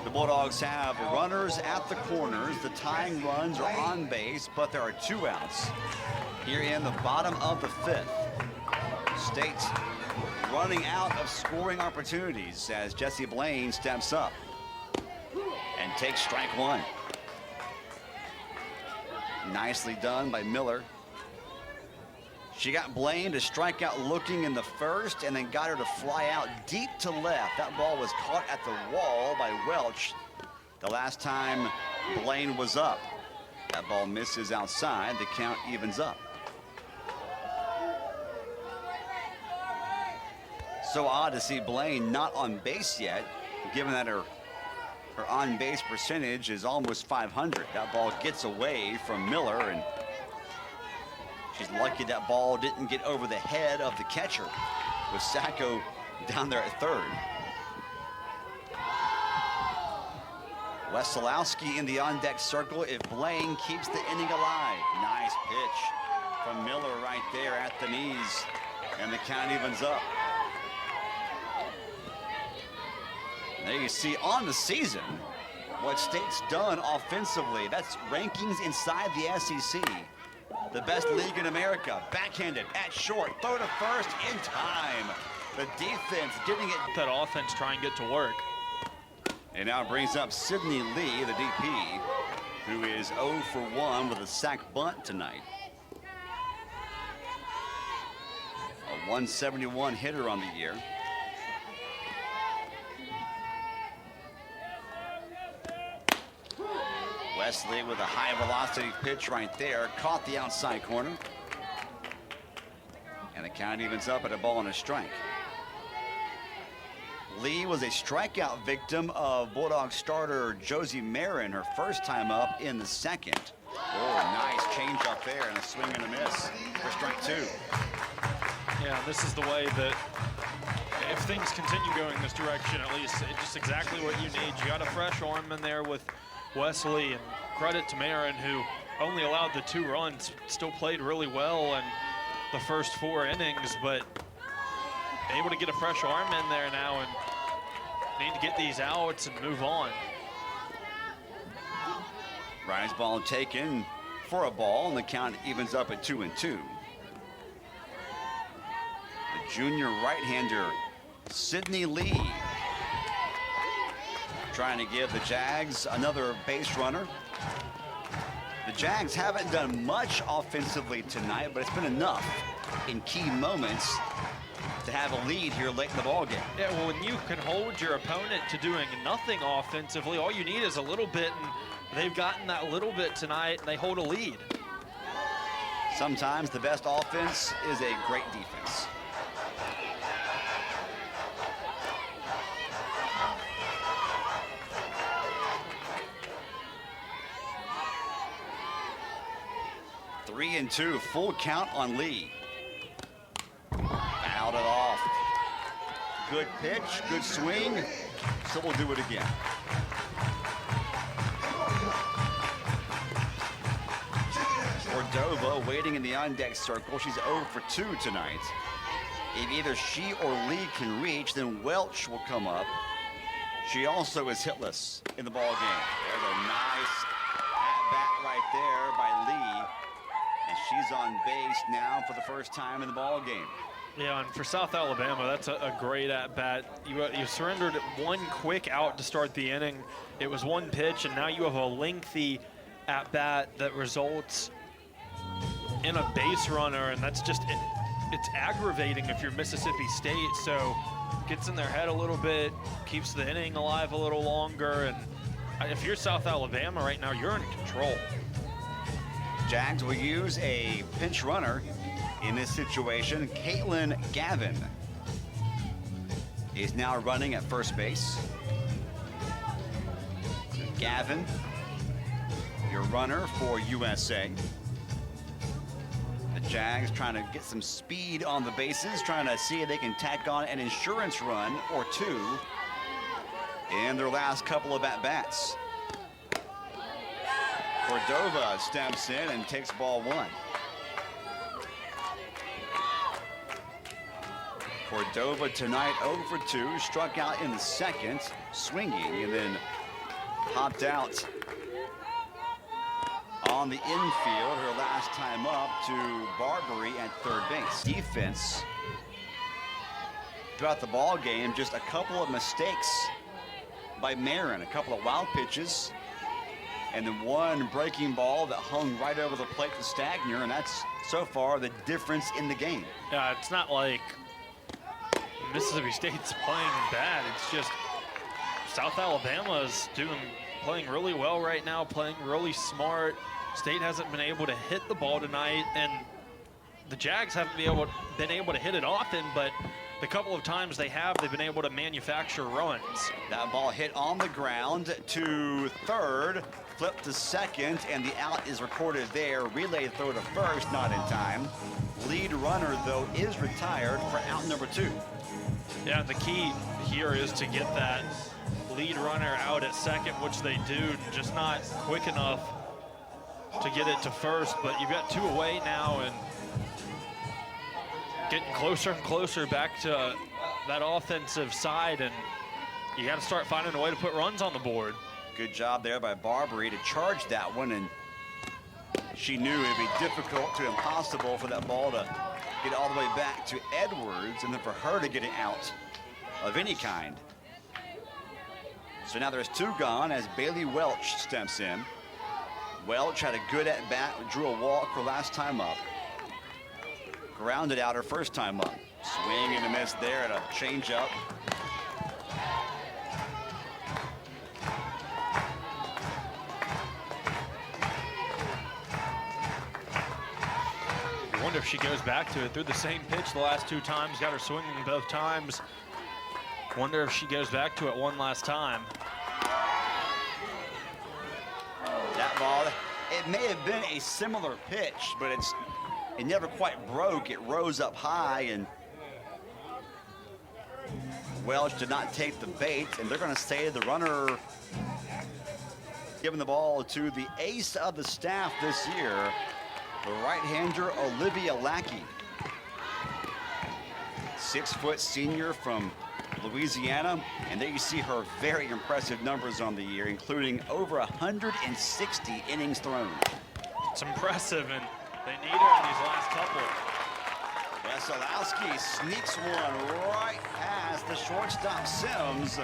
The Bulldogs have runners at the corners. The tying runs are on base, but there are 2 outs here in the bottom of the 5th. State running out of scoring opportunities as Jesse Blaine steps up and takes strike 1. Nicely done by Miller. She got Blaine to strike out looking in the 1st, and then got her to fly out deep to left. That ball was caught at the wall by Welch the last time Blaine was up. That ball misses outside. The count evens up. So odd to see Blaine not on base yet, given that her on-base percentage is almost 500. That ball gets away from Miller, and she's lucky that ball didn't get over the head of the catcher with Sacco down there at 3rd. Wesolowski in the on-deck circle if Blaine keeps the inning alive. Nice pitch from Miller right there at the knees, and the count evens up. There you see on the season what State's done offensively. That's rankings inside the SEC. The best league in America. Backhanded at short. Throw to first in time. The defense getting it. That offense try and get to work. And now brings up Sydney Lee, the DP, who is 0 for 1 with a sac bunt tonight. A 171 hitter on the year. Wesley with a high velocity pitch right there, caught the outside corner. And the count evens up at a ball and a strike. Lee was a strikeout victim of Bulldog starter Josie Marin her first time up in the 2nd. Oh, nice change up there and a swing and a miss for strike 2. Yeah, this is the way that if things continue going this direction, at least it's just exactly what you need. You got a fresh arm in there with Wesley, and credit to Marin, who only allowed the 2 runs, still played really well in the first 4 innings, but able to get a fresh arm in there now and need to get these outs and move on. Rise ball taken for a ball, and the count evens up at 2-2. The junior right-hander, Sydney Lee, trying to give the Jags another base runner. The Jags haven't done much offensively tonight, but it's been enough in key moments to have a lead here late in the ballgame. Yeah, well, when you can hold your opponent to doing nothing offensively, all you need is a little bit, and they've gotten that little bit tonight, and they hold a lead. Sometimes the best offense is a great defense. Three and 2, full count on Lee. Fouled it off. Good pitch, good swing. So we'll do it again. Cordova waiting in the on-deck circle. She's 0 for 2 tonight. If either she or Lee can reach, then Welch will come up. She also is hitless in the ball game. There's a nice at-bat right there by Lee. And she's on base now for the first time in the ball game. Yeah, and for South Alabama, that's a great at-bat. You surrendered 1 quick out to start the inning. It was 1 pitch, and now you have a lengthy at-bat that results in a base runner, and that's just, it's aggravating if you're Mississippi State. So gets in their head a little bit, keeps the inning alive a little longer, and if you're South Alabama right now, you're in control. Jags will use a pinch runner in this situation. Caitlin Gavin is now running at first base. So Gavin, your runner for USA. The Jags trying to get some speed on the bases, trying to see if they can tack on an insurance run or 2 in their last couple of at-bats. Cordova steps in and takes ball 1. Cordova tonight 0 for 2, struck out in the second, swinging, and then popped out on the infield her last time up to Barbary at third base. Defense throughout the ball game, just a couple of mistakes by Marin, a couple of wild pitches, and then 1 breaking ball that hung right over the plate to Stagner, and that's so far the difference in the game. Yeah, it's not like Mississippi State's playing bad. It's just South Alabama's playing really well right now, playing really smart. State hasn't been able to hit the ball tonight, and the Jags haven't been able to hit it often, but the couple of times they've been able to manufacture runs. That ball hit on the ground to third, flipped to second, and the out is recorded there. Relay throw to first, not in time. Lead runner, though, is retired for out number 2. Yeah, the key here is to get that lead runner out at second, which they do, just not quick enough to get it to first. But you've got 2 away now and getting closer and closer back to that offensive side, and you got to start finding a way to put runs on the board. Good job there by Barbary to charge that one, and she knew it'd be difficult to impossible for that ball to get all the way back to Edwards, and then for her to get it out of any kind. So now there's 2 gone as Bailey Welch steps in. Welch had a good at-bat, drew a walk her last time up. Grounded out her first time up. Swing and a miss there at a changeup. I wonder if she goes back to it. Threw the same pitch the last 2 times, got her swinging both times. Wonder if she goes back to it one last time. That ball, it may have been a similar pitch, but it never quite broke. It rose up high, and Welch did not take the bait, and they're going to say the runner Giving the ball to the ace of the staff this year, the right-hander Olivia Lackey. 6-foot senior from Louisiana, and there you see her very impressive numbers on the year, including over 160 innings thrown. It's impressive, and they need her in these last couple. Wesolowski sneaks one right past the shortstop Sims,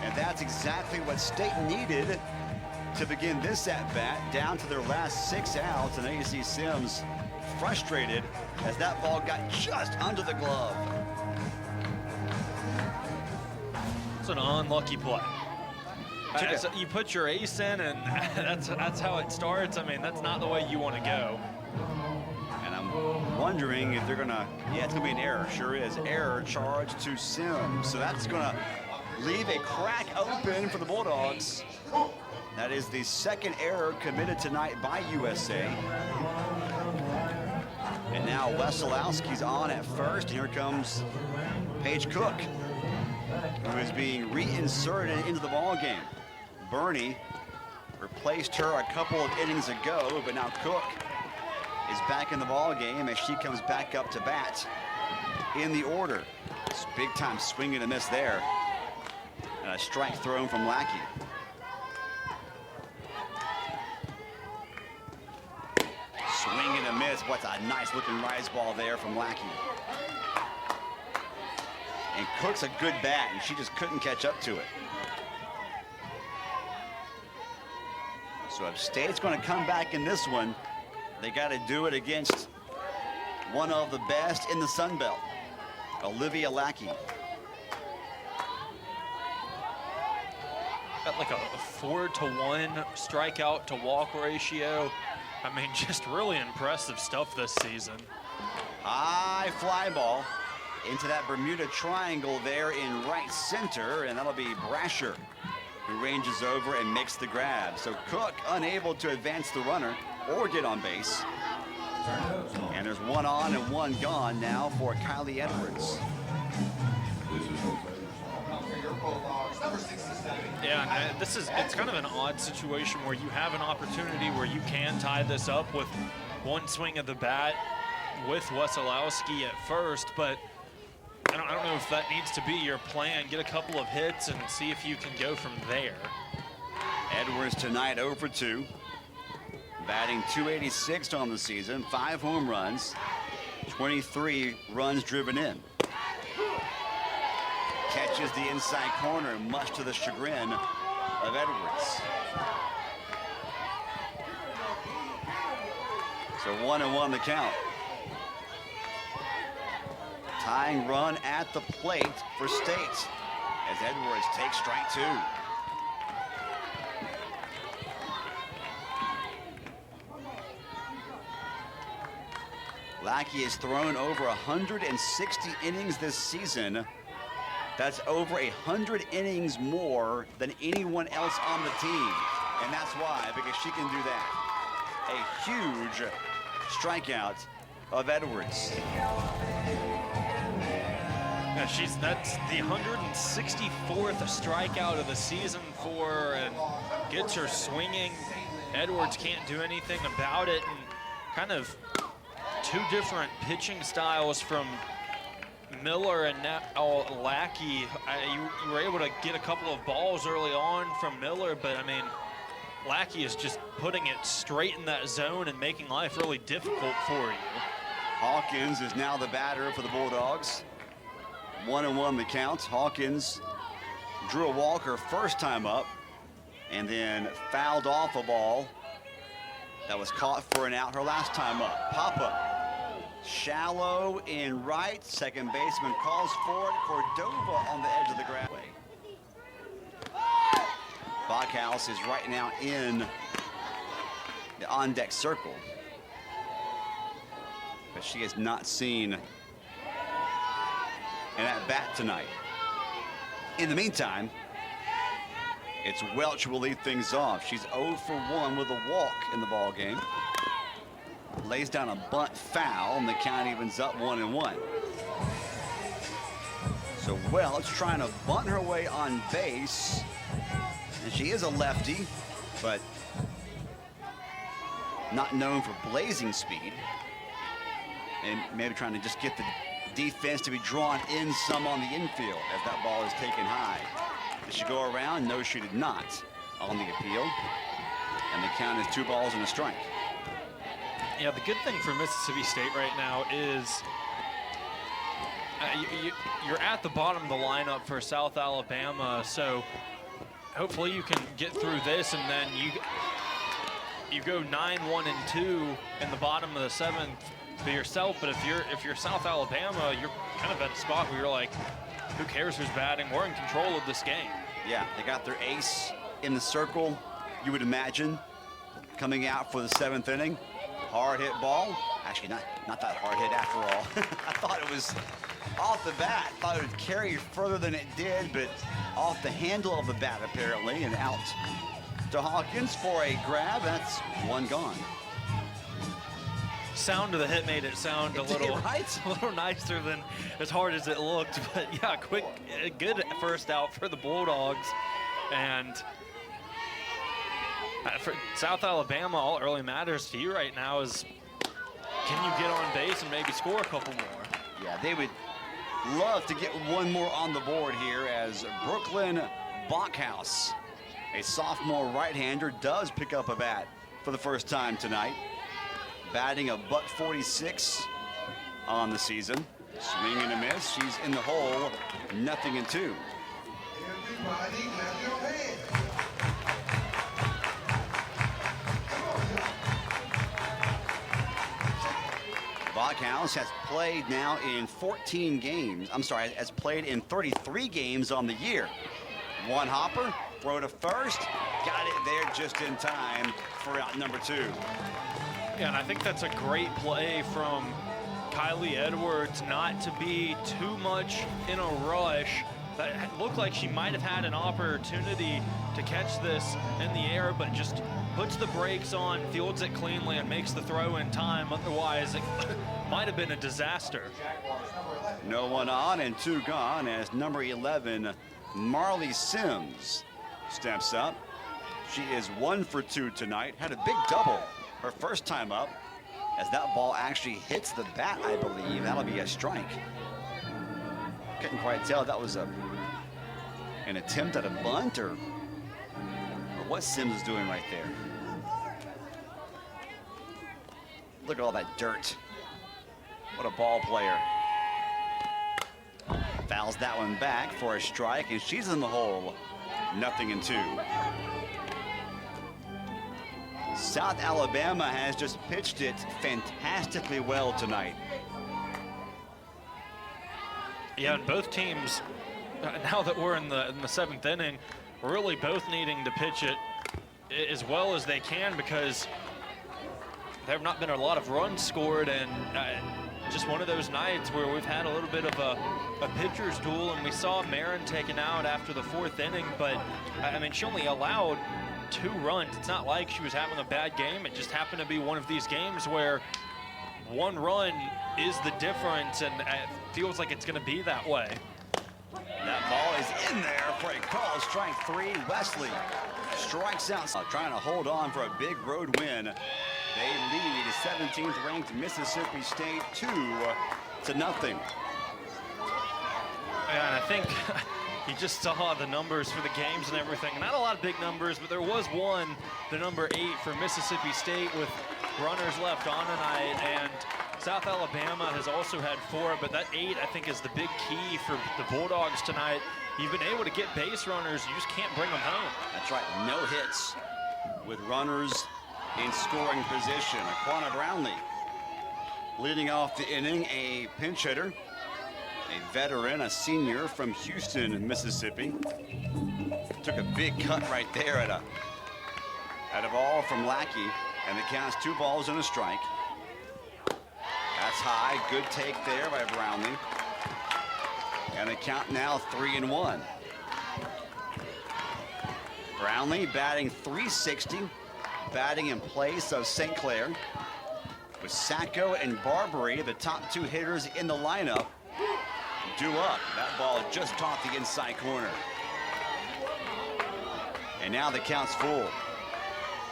and that's exactly what State needed to begin this at-bat, down to their last 6 outs, and there you see Sims frustrated as that ball got just under the glove. It's an unlucky play. You put your ace in, and that's how it starts. I mean, that's not the way you want to go. And I'm wondering if they're gonna, yeah, it's gonna be an error. Sure is. Error charged to Sims. So that's gonna leave a crack open for the Bulldogs. That is the second error committed tonight by USA. And now Wesolowski's on at first, and here comes Paige Cook, who is being reinserted into the ball game. Bernie replaced her a couple of innings ago, but now Cook is back in the ball game as she comes back up to bat in the order. It's big time swing and a miss there. And a strike thrown from Lackey. Swing and a miss. What's a nice looking rise ball there from Lackey. And Cook's a good bat, and she just couldn't catch up to it. So if State's going to come back in this one, they got to do it against one of the best in the Sun Belt, Olivia Lackey. Got like a 4-to-1 strikeout to walk ratio. I mean, just really impressive stuff this season. High fly ball into that Bermuda triangle there in right center, and that'll be Brasher, who ranges over and makes the grab. So Cook unable to advance the runner or get on base. And there's one on and one gone now for Kylie Edwards. Yeah, and it's kind of an odd situation where you have an opportunity where you can tie this up with one swing of the bat with Wesolowski at first, but I don't know if that needs to be your plan. Get a couple of hits and see if you can go from there. Edwards tonight 0 for 2. Batting .286 on the season, 5 home runs, 23 runs driven in. Catches the inside corner, much to the chagrin of Edwards. So 1-1 the count. Tying run at the plate for State as Edwards takes strike 2. Lackey has thrown over 160 innings this season. That's over 100 innings more than anyone else on the team. And that's why, because she can do that. A huge strikeout of Edwards. Yeah, that's the 164th strikeout of the season for her, and gets her swinging. Edwards can't do anything about it, and kind of two different pitching styles from Miller and now Lackey. You were able to get a couple of balls early on from Miller, but I mean, Lackey is just putting it straight in that zone and making life really difficult for you. Hawkins is now the batter for the Bulldogs. 1-1 the count. Hawkins drew a walk her first time up and then fouled off a ball that was caught for an out her last time up. Pop-up. Shallow in right. Second baseman calls for it. Cordova on the edge of the grab. Bachhaus is right now in the on-deck circle, but she has not seen an at-bat tonight. In the meantime, it's Welch who will lead things off. She's 0 for 1 with a walk in the ball game. Lays down a bunt foul, and the count evens up 1-1. So Welch trying to bunt her way on base, and she is a lefty. but not known for blazing speed. And maybe trying to just get the defense to be drawn in some on the infield as that ball is taken high. Did she go around? No, she did not on the appeal. And the count is 2 balls and a strike. Yeah, the good thing for Mississippi State right now is you're at the bottom of the lineup for South Alabama, so hopefully you can get through this, and then you go 9-1-2 in the bottom of the 7th for yourself. But if you're South Alabama, you're kind of at a spot where you're like, who cares who's batting? We're in control of this game. Yeah, they got their ace in the circle, you would imagine, coming out for the 7th inning. Hard hit ball. Actually, not that hard hit after all. I thought it was off the bat. Thought it would carry further than it did, but off the handle of the bat apparently, and out to Hawkins for a grab. That's 1 gone. Sound of the hit made it sound a little nicer than as hard as it looked. But yeah, good first out for the Bulldogs. And for South Alabama, all it really matters to you right now is, can you get on base and maybe score a couple more? Yeah, they would love to get 1 more on the board here as Brooklyn Bachhaus, a sophomore right-hander, does pick up a bat for the first time tonight. Batting a .46 on the season. Swing and a miss. She's in the hole, 0-2. Bachhaus has played now in 14 games. I'm sorry, has played in 33 games on the year. 1 hopper, throw to first, got it there just in time for out number 2. Yeah, and I think that's a great play from Kylie Edwards, not to be too much in a rush. That looked like she might have had an opportunity to catch this in the air, but just puts the brakes on, fields it cleanly, and makes the throw in time. Otherwise, it might have been a disaster. No one on and 2 gone as number 11, Marley Sims, steps up. She is 1 for 2 tonight. Had a big double her first time up, as that ball actually hits the bat, I believe. That'll be a strike. Couldn't quite tell if that was an attempt at a bunt or what Sims is doing right there. Look at all that dirt. What a ball player. Fouls that one back for a strike, and she's in the hole, 0-2. South Alabama has just pitched it fantastically well tonight. Yeah, and both teams, now that we're in the 7th inning, really both needing to pitch it as well as they can, because there have not been a lot of runs scored, and just one of those nights where we've had a little bit of a pitcher's duel, and we saw Marin taken out after the 4th inning, but I mean, she only allowed 2 runs. It's not like she was having a bad game. It just happened to be one of these games where 1 run is the difference, and it feels like it's going to be that way. That ball is in there for a call. Strike 3. Wesley strikes out, trying to hold on for a big road win. They lead 17th ranked Mississippi State 2-0. And I think you just saw the numbers for the games and everything. Not a lot of big numbers, but there was one, the number 8 for Mississippi State with runners left on tonight. And South Alabama has also had 4, but that 8, I think, is the big key for the Bulldogs tonight. You've been able to get base runners, you just can't bring them home. That's right, no hits with runners in scoring position. Aquana Brownlee leading off the inning, a pinch hitter, a veteran, a senior from Houston, Mississippi. Took a big cut right there at a ball from Lackey, and it counts 2 balls and a strike. That's high, good take there by Brownlee. And the count now 3-1. Brownlee batting .360, batting in place of St. Clair. With Sacco and Barbary, the top 2 hitters in the lineup, due up. That ball just topped the inside corner. And now the count's full.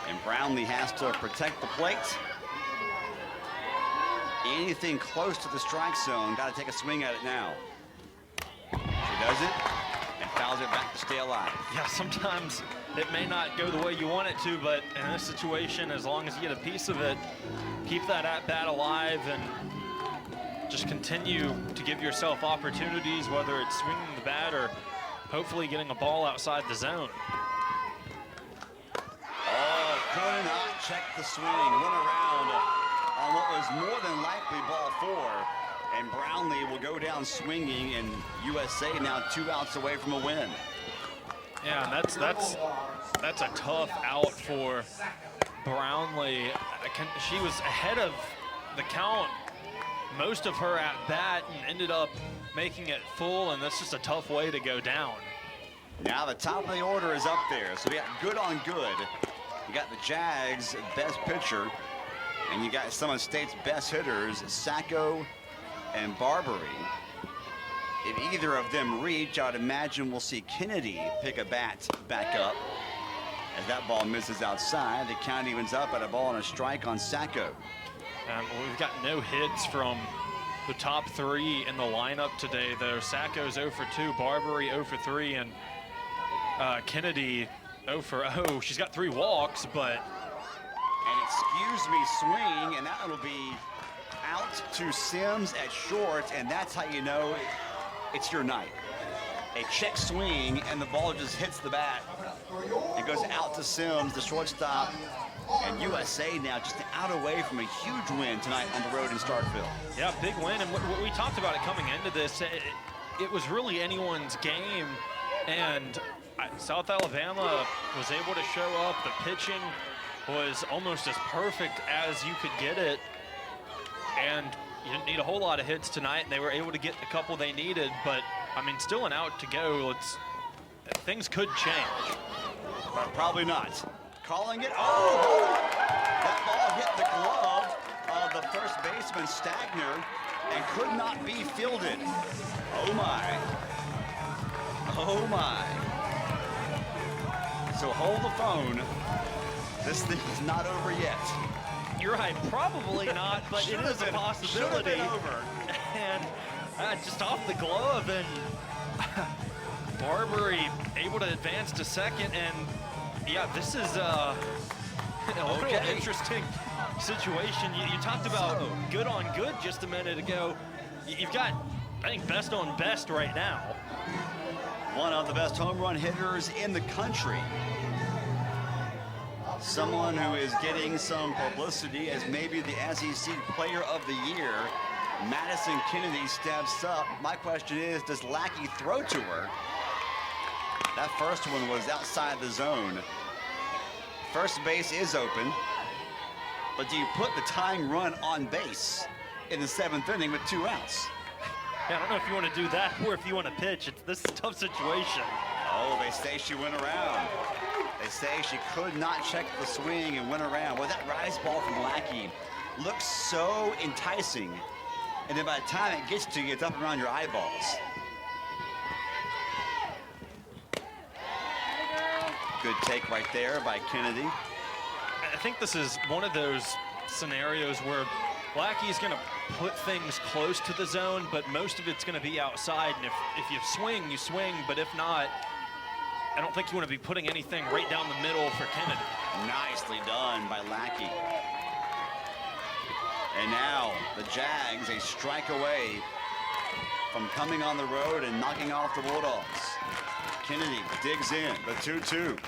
And Brownlee has to protect the plate. Anything close to the strike zone, got to take a swing at it now. She does it and fouls it back to stay alive. Yeah, sometimes it may not go the way you want it to, but in this situation, as long as you get a piece of it, keep that at-bat alive and just continue to give yourself opportunities, whether it's swinging the bat or hopefully getting a ball outside the zone. Oh, could not check the swing. Went around on what was more than likely ball 4. And Brownlee will go down swinging, and USA now 2 outs away from a win. Yeah, and that's a tough out for Brownlee. She was ahead of the count most of her at bat and ended up making it full, and that's just a tough way to go down. Now the top of the order is up there, so we got good on good. You got the Jags' best pitcher, and you got some of the state's best hitters, Sacco and Barbary. If either of them reach, I would imagine we'll see Kennedy pick a bat back up. As that ball misses outside, the count evens up at a ball and a strike on Sacco. We've got no hits from the top 3 in the lineup today, though. Sacco's 0 for 2, Barbary 0 for 3, and Kennedy 0 for 0. She's got 3 walks, but... And excuse me, swing, and that'll be out to Sims at short, and that's how you know it's your night. A check swing, and the ball just hits the bat. It goes out to Sims, the shortstop, and USA now just out away from a huge win tonight on the road in Starkville. Yeah, big win, and we talked about it coming into this. It was really anyone's game, and South Alabama was able to show up. The pitching was almost as perfect as you could get it, and you didn't need a whole lot of hits tonight, and they were able to get the couple they needed, but I mean, still an out to go. Things could change. But probably not. Calling it, oh! That ball hit the glove of the first baseman, Stagner, and could not be fielded. Oh my. Oh my. So hold the phone. This thing is not over yet. You're right, probably not, but it is a possibility. Should have been over. And just off the glove, and Barbary able to advance to second, and yeah, this is a little interesting situation. You talked about good on good just a minute ago. You've got, I think, best on best right now. One of the best home run hitters in the country. Someone who is getting some publicity as maybe the SEC Player of the Year. Madison Kennedy steps up. My question is, does Lackey throw to her? That first one was outside the zone. First base is open, but do you put the tying run on base in the 7th inning with 2 outs? Yeah, I don't know if you want to do that or if you want to pitch. This is a tough situation. Oh, they say she went around. They say she could not check the swing and went around. Well, that rise ball from Lackey looks so enticing. And then by the time it gets to you, it's up around your eyeballs. Good take right there by Kennedy. I think this is one of those scenarios where Lackey's going to put things close to the zone, but most of it's going to be outside. And if you swing, you swing. But if not, I don't think you want to be putting anything right down the middle for Kennedy. Nicely done by Lackey. And now the Jags a strike away from coming on the road and knocking off the Bulldogs. Kennedy digs in, the 2-2.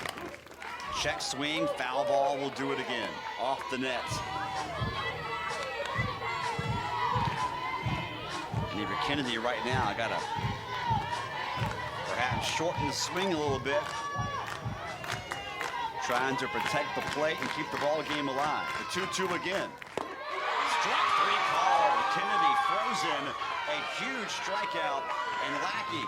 Check swing, foul ball, will do it again. Off the net. And if you're Kennedy right now, I gotta perhaps shorten the swing a little bit. Trying to protect the plate and keep the ball game alive. The 2-2 again. Strike 3 called. Kennedy frozen. A huge strikeout, and Lackey